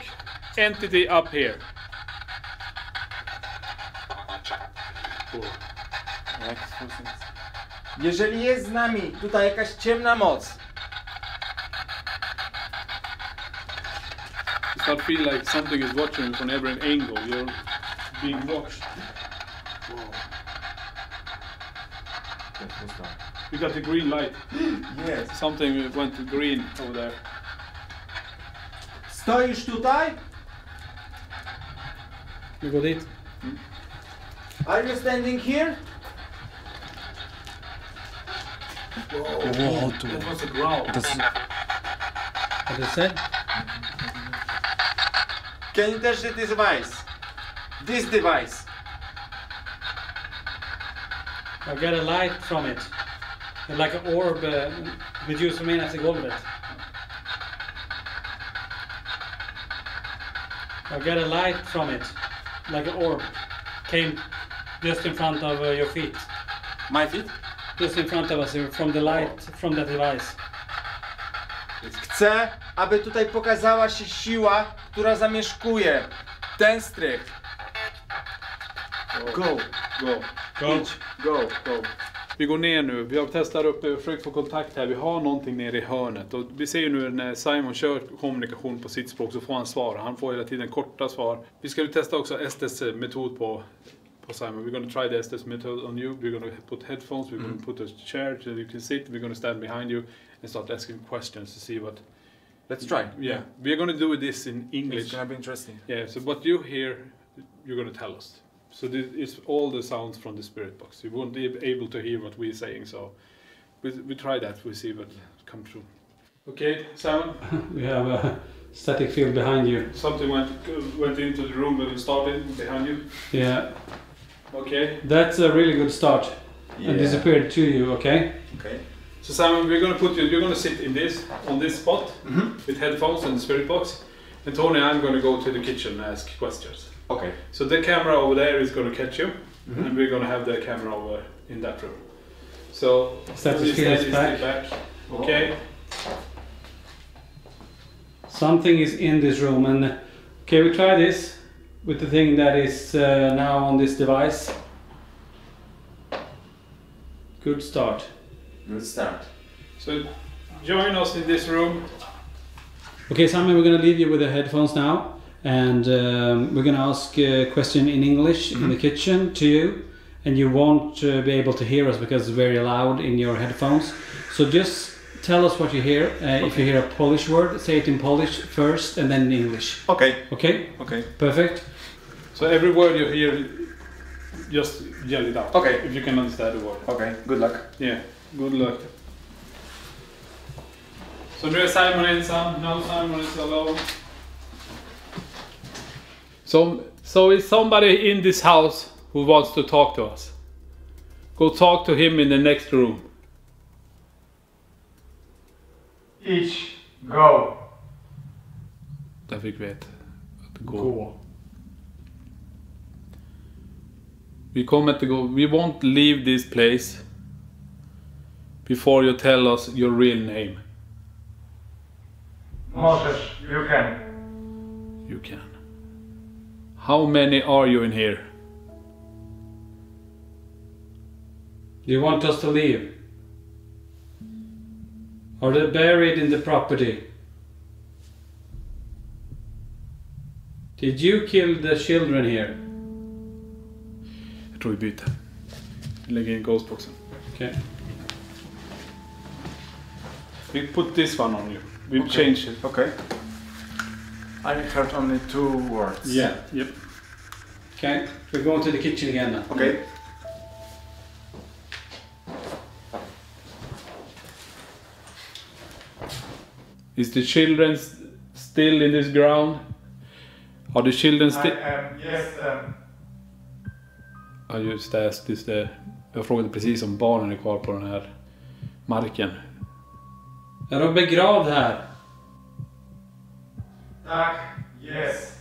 entity up here? Jeżeli jest z nami tutaj jakaś ciemna moc, You start feel like something is watching you from every angle. You're being watched. You got the green light. Yes. Something went to green over there. Stoisz tutaj? Vi går dit. Are you standing here? That was a growl. What they said? Can you touch this device? This device. I get a light from it. Like an orb med ljus som menas i golvet. I get a light from it. Like an orb. Came just in front of your feet. My feet? Just in front of us from the light from that device. Chcę, aby tutaj pokazała się siła, która zamieszkuje ten strych. Go. Go. Go. Go. Go. Vi går ner nu. Vi har testat upp, försökt få kontakt här. Vi har någonting nere i hörnet. Och vi ser ju nu när Simon kör kommunikation på sitt språk så får han svar. Han får hela tiden korta svar. Vi ska ju testa också Estes metod på Simon. We're going to try the Estes method on you. We're going to put headphones. We're going to put a chair so you can sit. We're going to stand behind you and start asking questions to see what... Let's try. Yeah. We're going to do this in English. It's gonna be interesting. Yeah, so what you hear, you're going to tell us. So this is all the sounds from the spirit box. You won't be able to hear what we're saying, so we try that, we see what comes through. Okay, Simon? We have a static field behind you. Something went into the room when we started, behind you. Yeah. Okay. That's a really good start. And disappeared to you, okay? Okay. So Simon, we're going to put you, you're going to sit on this spot with headphones and the spirit box. And Tony, I'm going to go to the kitchen and ask questions. Okay. So the camera over there is going to catch you, and we're going to have the camera over in that room. So Static field is back. Okay. Something is in this room, and okay, we try this with the thing that is now on this device. Good start. Good start. So join us in this room. Okay, Simon, we're going to leave you with the headphones now, and we're going to ask a question in English in the kitchen to you, and you won't be able to hear us because it's very loud in your headphones. So just tell us what you hear. If you hear a Polish word, say it in Polish first and then in English. Okay. Okay? Okay. Perfect. So every word you hear, just yell it out. Okay. If you can understand the word. Okay. Good luck. Yeah. Good luck. Så nu är Simon ensam. Now Simon is alone. So is somebody in this house who wants to talk to us? Go talk to him in the next room. Each go. Där fick vi ett. Gå. Vi kommer inte gå. We won't leave this place before you tell us your real name. Moses, you can. You can. How many are you in here? Do you want us to leave? Are they buried in the property? Did you kill the children here? Jag tror vi byter. Vi lägger in ghostboxen. Okay. We put this one on you. We change it. Okay. I heard only 2 words. Yeah. Yep. Okay. We're going to the kitchen again now. Okay. Is the children still in this ground? Are the children still... Yes. Ja just det. Jag frågade precis om barnen är kvar på den här marken. Är de begravda här? Tak, Yes.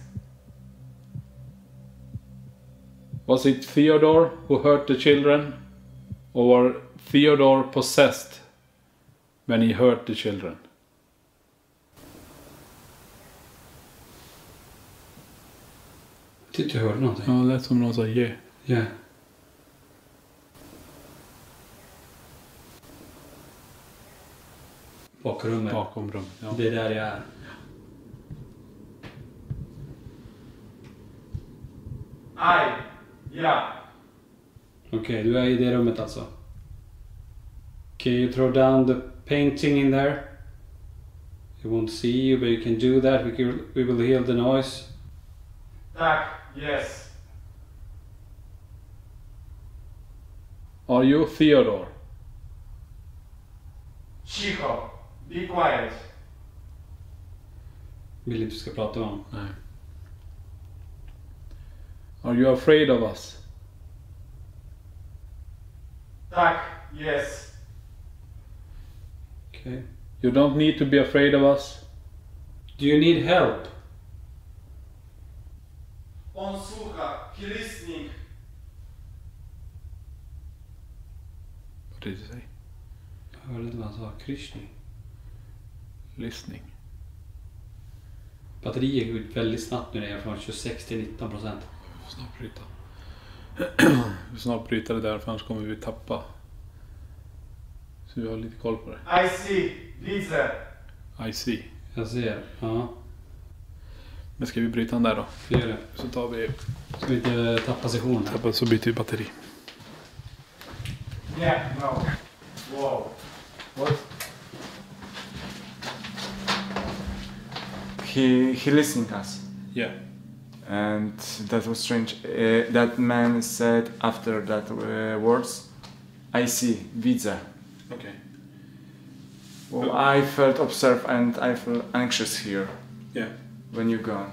Was it Theodore who hurt the children? Or were Theodore possessed when he hurt the children? Tyckte jag hörde någonting. Ja, det lät som någon sa yeah. Ja. Bakrummet. Bakom rummet. Ja. Det är där jag är. Yeah. Okej, du är i det rummet alltså. Can you throw down the painting in there? He won't see you, but you can do that. We will hear the noise. Tak, yes. Are you Theodore? Cicho. Be quiet. Vill inte du ska prata med honom. Nej. Are you afraid of us? Tak, yes. Okej. You don't need to be afraid of us. Do you need help? On słucha. Listening. What did you say? Jag hörde inte vad han sa. Kryssning. Listening. Batteriet går ut väldigt snabbt nu. Det är från 26 till 19%. Vi får snart bryta. Vi får snart bryta det där, för annars kommer vi tappa. Så vi har lite koll på det. I see. Widzę. I see. Jag ser. Ja, Men ska vi bryta den där då? det gör det. Så tar vi... Ska vi inte tappa sessionen? Så byter vi batteri. Yeah, no. Wow. What? He listening us. Yeah. And that was strange. That man said after that words, I see, widzę. Okay. Well, I felt observed and I felt anxious here Yeah. when you gone.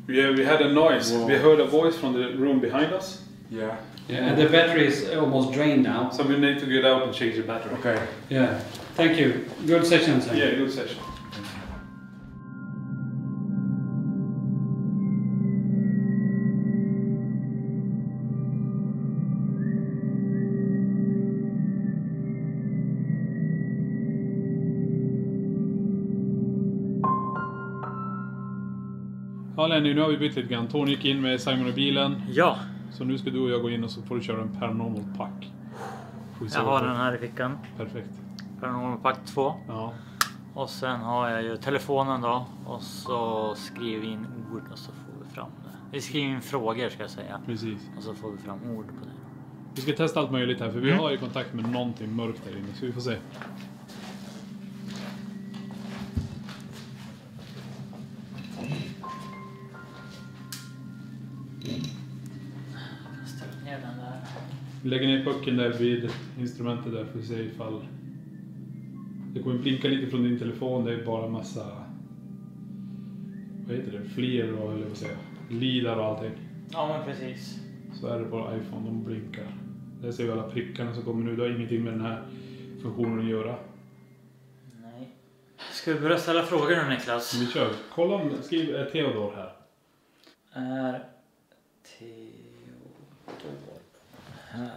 Yeah, we had a noise. Wow. We heard a voice from the room behind us. Yeah. Yeah, and the battery is almost drained now. So we need to get out and change the battery. Okay. Yeah. Thank you. Good session, sir. Yeah, good session. Ja Lenny, nu har vi bytt lite grann. Tony gick in med Simon i bilen. Ja, Så nu ska du och jag gå in och så får du köra en Paranormal Pack. Får vi se jag vad har det- den här i fickan. Perfekt. Paranormal Pack 2. Ja. Och sen har jag ju telefonen då. Och så skriver vi in ord och så får vi fram det. Vi skriver in frågor ska jag säga. Precis. Och så får vi fram ord på det. Vi ska testa allt möjligt här för vi har ju kontakt med någonting mörkt där inne. Så vi får se. Ställ ner den där. Vi lägger ner pucken där vid instrumentet där för att se ifall det kommer blinka lite från din telefon. Det är bara massa, vad heter det, fler och, eller vad säger jag, lidar och allting. Ja men precis. Så är det bara iPhone, de blinkar. Där ser vi alla prickarna som kommer nu. Det har ingenting med den här funktionen att göra. Nej. Ska vi börja ställa frågor nu Niklas? Vi kör. Kolla om, skriv Theodor här. Är Theodor här?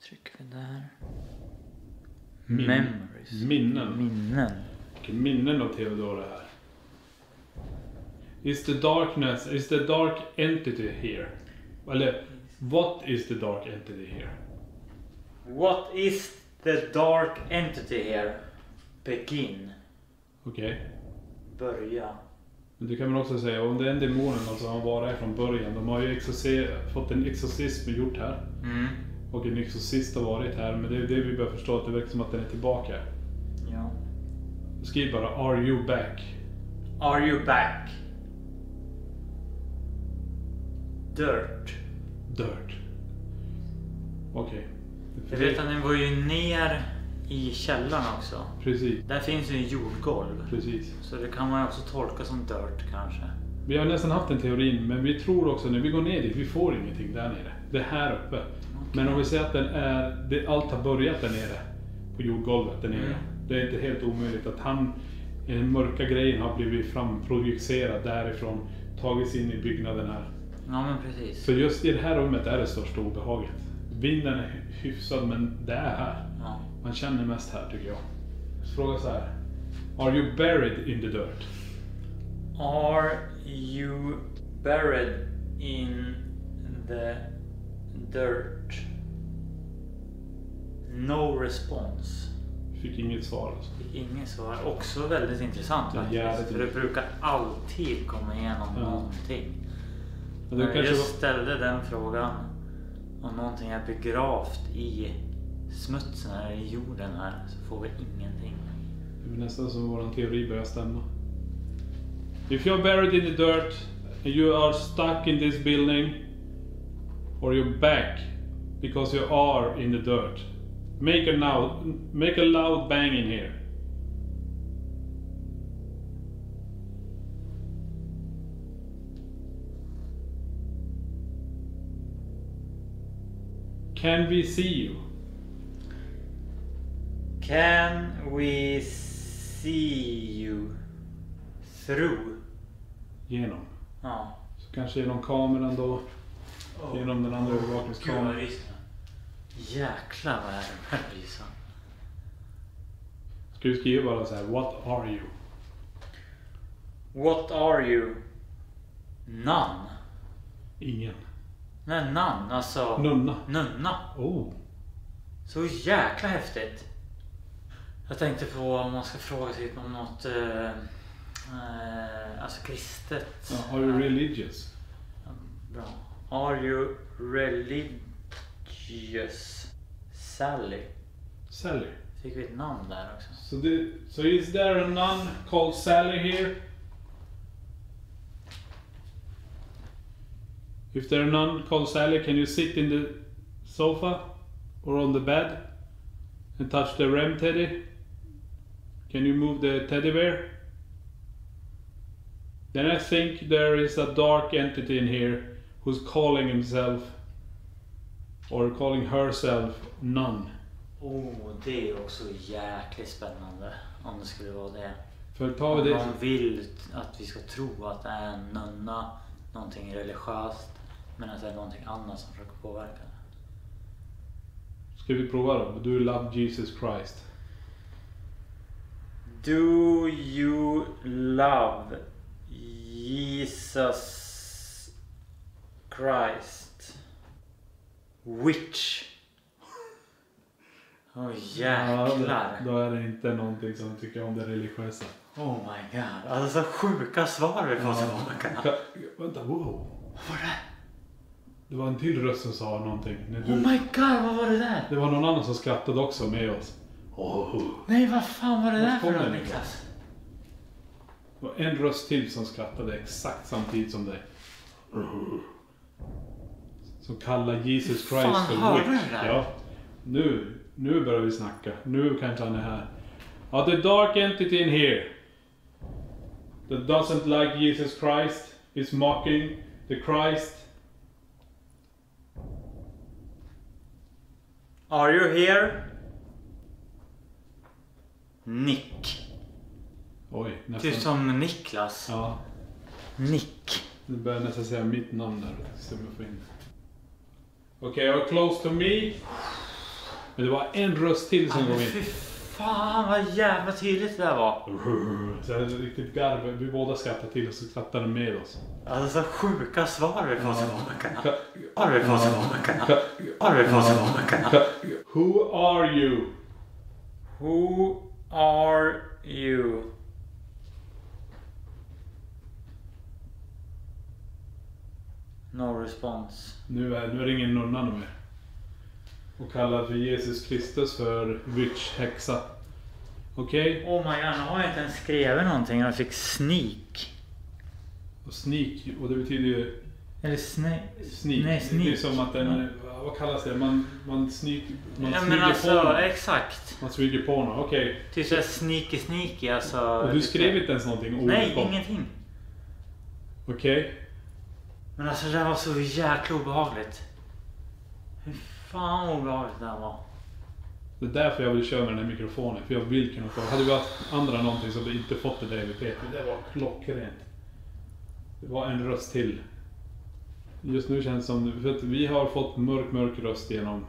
Trycker vi där. Memories. Minnen. Minnen. Okej, minnen av Theodor är här. Is the dark entity here? Eller, what is the dark entity here? What is the dark entity here? Begin. Okej. Börja. Men du kan väl också säga, om det är en demonen alltså han var här från början. De har ju fått en exorcism gjort här. Mm. Och en exorcist har varit här. Men det är det vi börjar förstå, att det verkar som att den är tillbaka. Ja. Skriv bara, are you back? Are you back? Dirt. Dirt. Okej. Jag vet att den var ju ner i källaren också. Precis, Där finns ju en jordgolv. precis. Så det kan man ju också tolka som dirt kanske. Vi har nästan haft den teorin, men vi tror också när vi går ner dit, vi får ingenting där nere. Det är här uppe. Men om vi säger att allt har börjat där nere, på jordgolvet där nere. Mm. Det är inte helt omöjligt att han Den mörka grejen har blivit framprojicerad därifrån. Tagits in i byggnaden här. Ja, men precis. För just i det här rummet är det största obehaget. Vinden är hyfsad, men det är här. Ja. Man känner mest här, tycker jag. Fråga så här. Are you buried in the dirt? Are you buried in the dirt? No response. Fick inget svar alltså. Inget svar. Också väldigt intressant faktiskt. För det brukar alltid komma igenom någonting. Men När jag ställde den frågan om någonting är begravt i smutsen här i jorden här, så får vi ingenting. Det är nästan som vår teori börjar stämma. If you're buried in the dirt and you are stuck in this building, or you're back because you are in the dirt, make a loud bang in here. Can we see you? Can we see you through? Genom. Ja. Så kanske genom kameran då. Genom den andra övervakningskameran. Jäklar vad är det här Lisa? Ska du skriva bara så här: What are you? What are you? None. Ingen. Nej, none. Alltså... Nunna. Nunna. Oh. Så jäkla häftigt. Jag tänkte på om man ska fråga sig om något alltså kristet. Ja, are you religious? Bra. Are you religious? Sally. Sally. Fick vi ett namn där också. So is there a nun called Sally here? If there are a nun called Sally, can you sit in the sofa or on the bed and touch the REM teddy? Can you move the teddy bear? Then I think there is a dark entity in here who's calling himself or calling herself nun. Det är också jäkligt spännande om det skulle vara det. För tar vi Om det... någon vill att vi ska tro att det är en nunna, någonting religiöst, men att det är någonting annat som försöker påverka det. Ska vi prova då? Do you love Jesus Christ? Do you love Jesus Christ? Which? Jäklar. Ja, då är det inte någonting som tycker om det religiösa. Oh my god. Alltså sjuka svar vi får tillbaka. Vänta, wow. Vad var det? Det var en till röst som sa någonting. Oh my god, vad var det där? Det var någon annan som skrattade också med oss. Nej, vad fan var det där för kom något, den Niklas? Det var en röst till som skrattade exakt samtidigt som dig. Som kallar Jesus Christ Fan, för hörde witch. du det där? Ja. Nu börjar vi snacka. Nu kanske han är här. The dark entity in here that doesn't like Jesus Christ is mocking the Christ. Are you here? Nick. Oj, nästan. Typ som Niklas. Ja, Nick. nu börjar nästan säga mitt namn där. Okej, you're close to me. Men det var en röst till som kom in. Fy fan vad jävla tydligt det där var. Så det är riktigt garv. Vi båda skrattar till och så skrattar den med oss. Alltså sjuka svar vi får tillbaka. Har vi fått tillbaka? Har vi fått tillbaka? Who are you? Who are you? No response. Nu är det ingen nunna mer. Och kallar för Jesus Kristus för witch, häxa. Okej? Oh my god, nu har jag inte ens skrivit någonting. Jag fick sneak. Och sneak, och det betyder ju... Eller sneak. Sneak. Nej, sneak. Det är som att den... Vad kallas det? Man sneak... Man Ja men smyger på alltså, någon. exakt. Man smyger på någon, okej. Typ såhär sneaky alltså. Och du skrev inte ens någonting? Nej, om. ingenting. Okej. Men alltså det var så jäkla obehagligt. Hur fan obehagligt det här var. Det är därför jag vill köra med den här mikrofonen. För jag vill kunna få... Hade vi haft andra någonting så hade vi inte fått det där vi pet. Men det var klockrent. Det var en röst till. Just nu känns det som... För att vi har fått mörk röst genom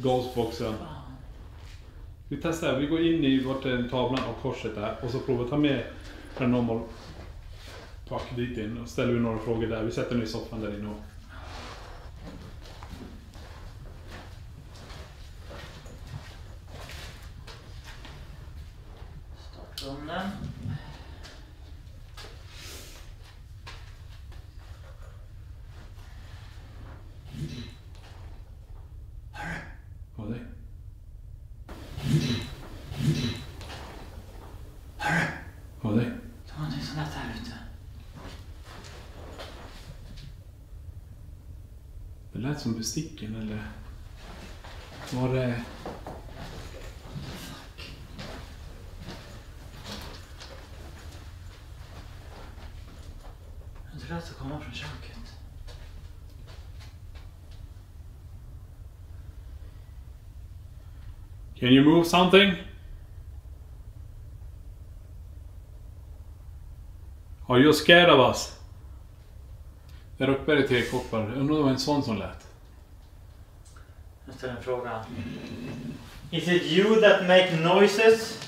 Ghostboxen. Vi testar. Vi går in i vart tavlan och korset där. Och så provar ta med Paranormal Pack dit in. Och ställer vi några frågor där. Vi sätter den i soffan där inne och... Startrunden. Vad är det? Vad är det? Det var någonting som lät här ute. Det lät som besticken eller... Var det... Jag tror att det kommer från köket. Can you move something? Are you scared of us? Där uppe är det 3 koppar. Jag undrar om det var en sån som lät. Jag ställer en fråga. Is it you that make noises?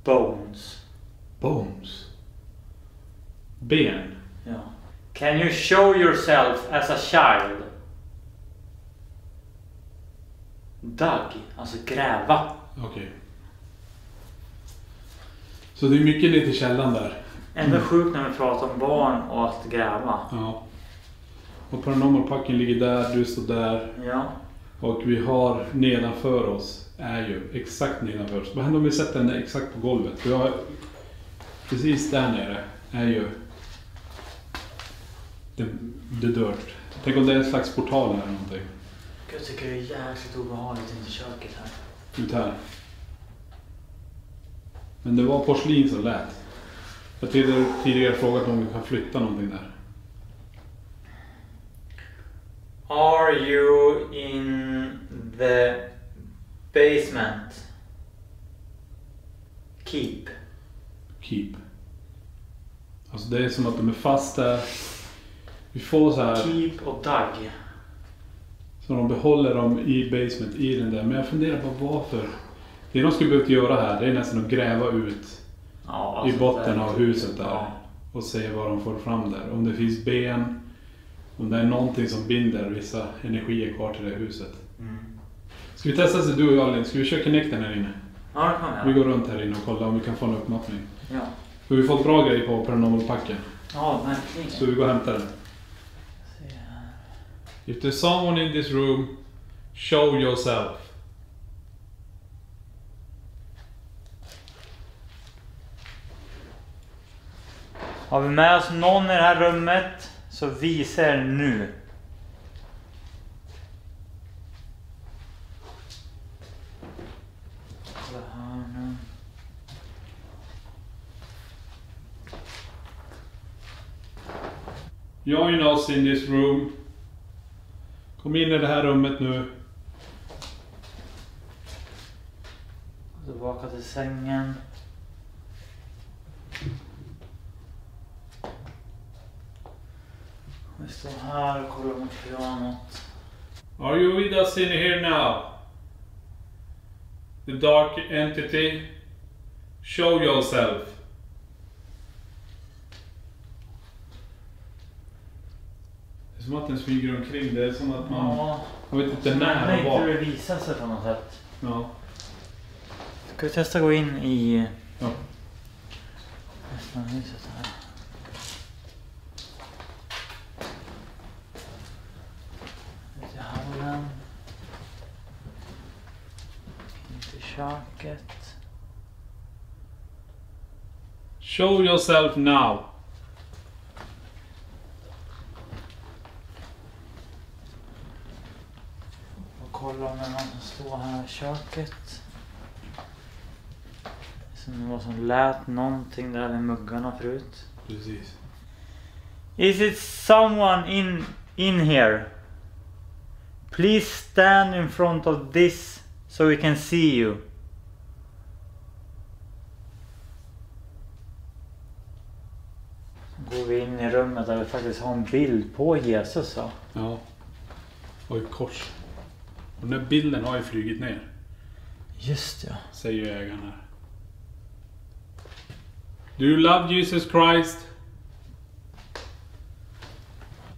Bones. Bones. Ben. Ja. Can you show yourself as a child? Dug, alltså gräva. Okej. Så det är mycket ner till källan där. Ändå sjukt när vi pratar om barn och att gräva. Ja. Och Paranormal Packen ligger där, du står där. Ja. Och vi har nedanför oss, är ju exakt nedanför oss. Vad händer om vi sätter den exakt på golvet? Vi har precis där nere är ju det dört. Tänk om det är en slags portal eller någonting. Jag tycker det är jäkligt obehagligt in i köket här. Ut här. Men det var porslin som lät. Jag har tidigare frågat om vi kan flytta någonting där. Are you in the basement? Keep. Keep. Alltså det är som att de är fast där. Vi får så här. Keep och dug. Så de behåller dem i basement i den där. Men jag funderar på varför. Det de skulle behövt göra här, det är nästan att gräva ut i botten av huset där. Ja. Och se vad de får fram där. Om det finns ben. Om det är någonting som binder vissa energier kvar till det huset. Ska vi testa så du och jag, Linn? Ska vi köra connecten här inne? Ja, det kan Vi jag. går runt här inne och kollar om vi kan få en uppmappning. Ja. För vi har fått bra grejer på Paranormal Packen. Ja, verkligen. Så vi går och hämtar den. Se här. If there's someone in this room, show yourself. Har vi med oss någon i det här rummet så visa er nu. Kolla här nu. Join us in this room. Kom in i det här rummet nu. Tillbaka till sängen. Vi står här och kollar mot pianot. Are you with us in here now? The dark entity. Show yourself. Det är som att den smyger omkring. Det är som att man... Jag vet inte när Nej, och inte var. det visar sig på något sätt. Ja. Ska vi testa gå in i Ja. resten av huset här? Ut i hallen. In till köket. Show yourself now. Och kolla om det är någon som står här i köket. Det Som var som lät någonting där med muggarna förut. Precis. Is it someone in here? Please stand in front of this so we can see you. Så går vi in i rummet där vi faktiskt har en bild på Jesus. Så. Ja. Och ett kors. Och den här bilden har ju flugit ner. Just ja. Säger ägaren här. Do you love Jesus Christ?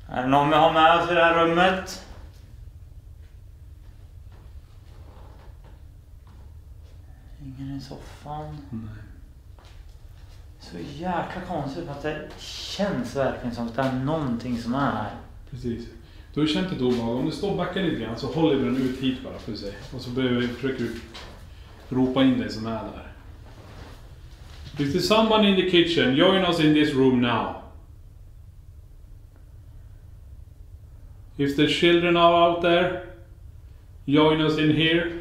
Är det någon vi har med oss i det här rummet? Ingen i soffan. Nej. Så jäkla konstigt att det känns verkligen som att det är någonting som är här. Precis. Du har känt ett obehag. Om du står backa lite grann så håller vi den ut hit bara för sig. Och så försöker du ropa in dig som är där. Is there someone in the kitchen? Join us in this room now. If the children are out there, join us in here.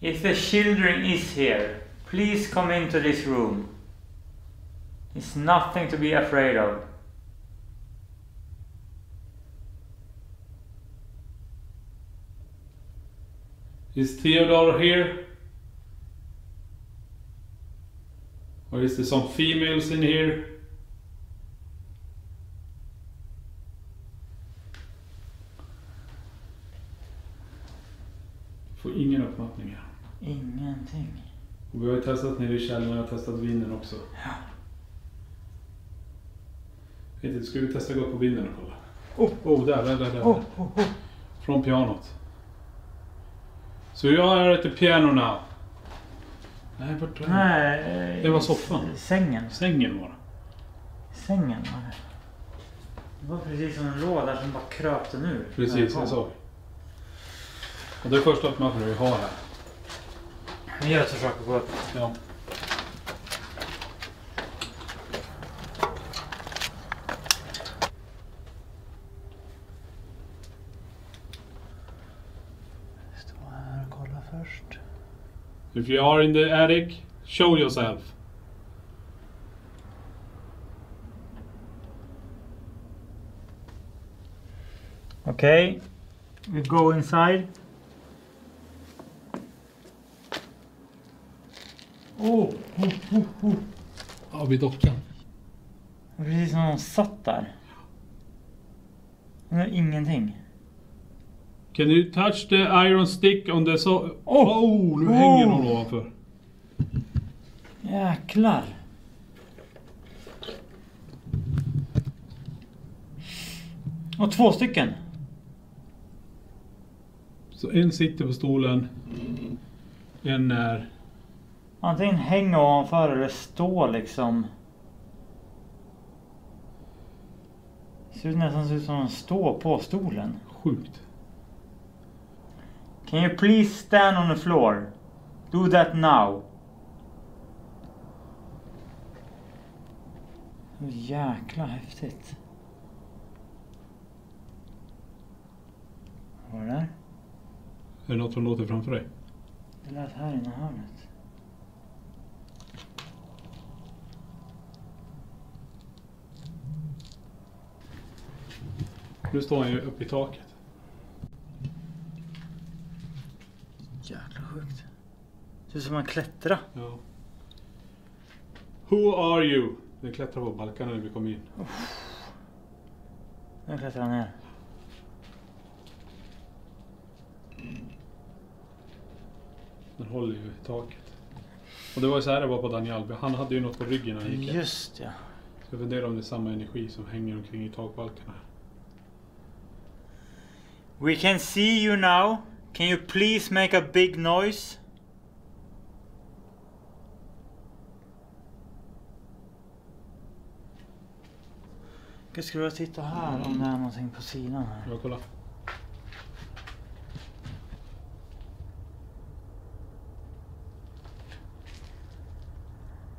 If the children is here, please come into this room. It's nothing to be afraid of. Is Theodore here? Or is there some females in here? Får ingen uppmattning här. Ingenting. Och vi har ju testat nere i källaren, jag har testat vinden också. Ja. Vet inte, ska vi testa gå upp på vinden och kolla? Där. Från pianot. Så jag är at the piano now. Nej, vart var det? Nej, Det var soffan. Sängen. Sängen var det. Sängen var det. Det var precis som en låda som bara kröpte nu. Precis, jag såg. Och det är första uppmattningen vi har här. Vi gör ett försök att gå upp. Ja. Stå här och kolla först. If you are in the attic, show yourself. Okay, we go inside. Ja, vid dockan. Precis som någon satt där. Det är ingenting. Can you touch the iron stick on the nu hänger någon ovanför. Jäklar. Och 2 stycken. Så en sitter på stolen. En är... Antingen hänger ovanför eller står liksom. Ser nästan ut som att står på stolen. Sjukt. Can you please stand on the floor? Do that now. Så jäkla häftigt. Vad var det där? Är det något som låter framför dig? Det lät här inne i hörnet. Nu står han ju uppe i taket. Jäkla sjukt. Det är som man klättrar. Ja. Who are you? Den klättrar på balkarna när vi kom in. Nu klättrar han ner. Den håller ju i taket. Och det var ju så här det var på Daniel. Han hade ju något på ryggen när han gick. Just ja. Så jag funderar om det är samma energi som hänger omkring i takbalkarna. We can see you now. Can you please make a big noise? Jag skulle vilja titta här om det är någonting på sidan här. Ja, kolla.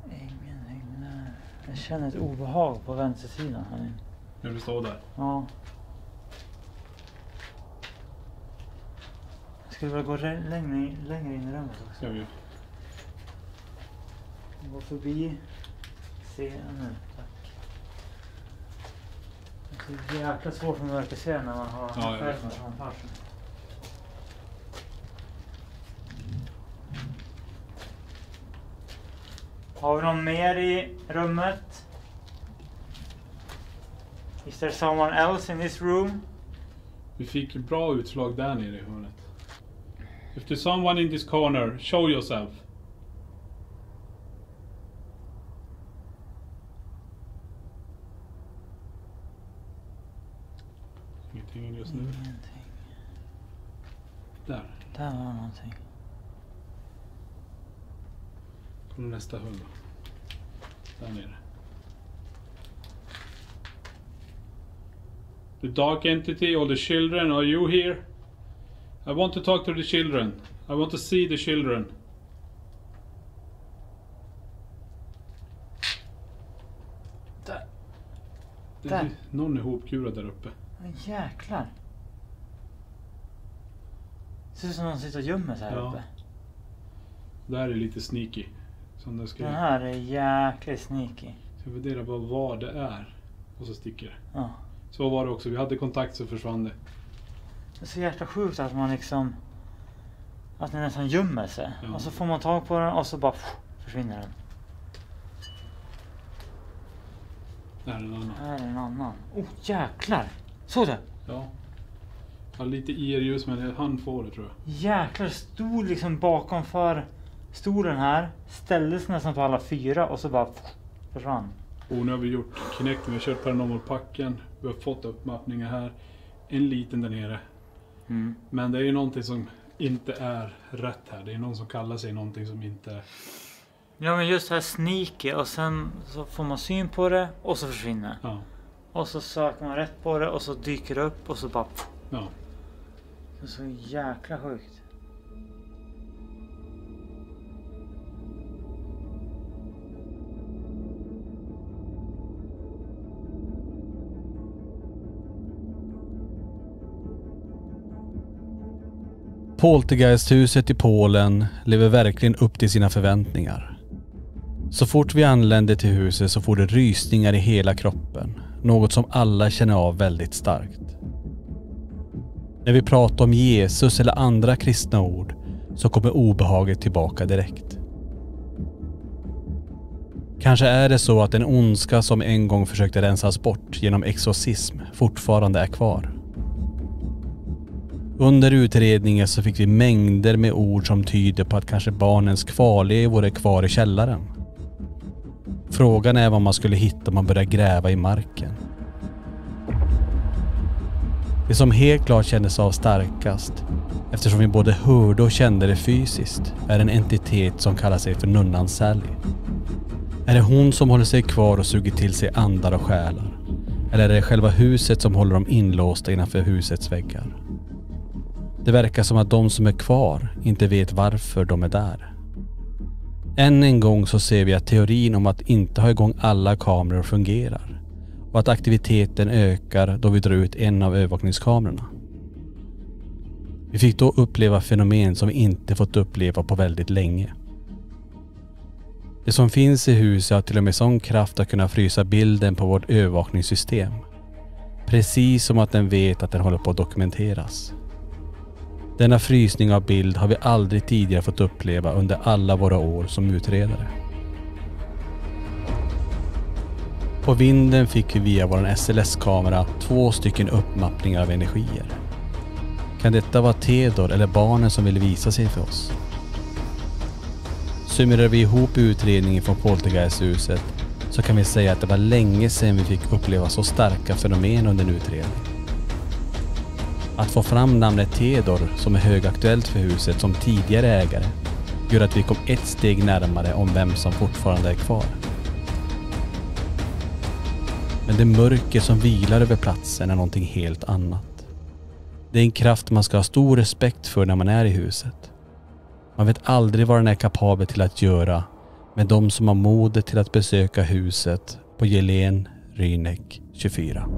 Ingenting där. Jag känner ett obehag på vänstersidan här inne. När du står där. Ja. Ska vi gå längre in i rummet också? Ska vi? Gå förbi scenen, tack. Det är jäkla svårt med mörker se när man har skärmen framför sig. Har vi någon mer i rummet? Is there someone else in this room? Vi fick bra utslag där nere i hörnet. If there's someone in this corner, show yourself. Ingenting just nu. Ingenting. Där. Där var någonting. Kolla nästa hörn. Där nere. The dark entity or the children, are you here? I want to talk to the children. I want to see the children. Där. Det Där. är någon är hopkurad där uppe. Jäklar. Det ser ut som någon sitter och gömmer sig här Ja. uppe. Där är lite sneaky. Som det ska. Den här är jäkligt sneaky. Jag funderar bara vad det är. Och så sticker det. Ja. Så var det också. Vi hade kontakt så försvann det. Det är så jäkla sjukt att man liksom... Att den nästan gömmer sig. Ja. Och så får man tag på den och så bara försvinner den. Där är en annan. Här är en annan. Oh jäklar! Såg du? Ja. Jag har lite IR-ljus men han får det tror jag. Jäklar, stod liksom bakom för stolen här. Ställdes nästan på alla fyra och så bara försvann. Och nu har vi gjort Kinect, vi har kört Paranormal-packen. Vi har fått uppmappningar här. En liten där nere. Mm. Men det är ju någonting som inte är rätt här. Det är någon som kallar sig någonting som inte... Ja men just här sneaky och sen så får man syn på det och så försvinner. Ja. Och så söker man rätt på det och så dyker det upp och så bara... Ja. Det är så jäkla sjukt. Poltergeisthuset i Polen lever verkligen upp till sina förväntningar. Så fort vi anlände till huset så får det rysningar i hela kroppen. Något som alla känner av väldigt starkt. När vi pratar om Jesus eller andra kristna ord så kommer obehaget tillbaka direkt. Kanske är det så att den ondska som en gång försökte rensas bort genom exorcism fortfarande är kvar. Under utredningen så fick vi mängder med ord som tyder på att kanske barnens kvarlevor är kvar i källaren. Frågan är vad man skulle hitta om man börjar gräva i marken. Det som helt klart kändes av starkast, eftersom vi både hörde och kände det fysiskt, är en entitet som kallar sig för nunnan Sally. Är det hon som håller sig kvar och suger till sig andar och själar? Eller är det själva huset som håller dem inlåsta innanför husets väggar? Det verkar som att de som är kvar inte vet varför de är där. Än en gång så ser vi att teorin om att inte ha igång alla kameror fungerar. Och att aktiviteten ökar då vi drar ut en av övervakningskamerorna. Vi fick då uppleva fenomen som vi inte fått uppleva på väldigt länge. Det som finns i huset har till och med sån kraft att kunna frysa bilden på vårt övervakningssystem. Precis som att den vet att den håller på att dokumenteras. Denna frysning av bild har vi aldrig tidigare fått uppleva under alla våra år som utredare. På vinden fick vi via vår SLS-kamera 2 stycken uppmappningar av energier. Kan detta vara Theodor eller barnen som ville visa sig för oss? Summerar vi ihop utredningen från Poltergeisthuset så kan vi säga att det var länge sedan vi fick uppleva så starka fenomen under en utredning. Att få fram namnet Theodor som är högaktuellt för huset som tidigare ägare gör att vi kom ett steg närmare om vem som fortfarande är kvar. Men det mörker som vilar över platsen är någonting helt annat. Det är en kraft man ska ha stor respekt för när man är i huset. Man vet aldrig vad den är kapabel till att göra med de som har modet till att besöka huset på Jelén Rynek 24.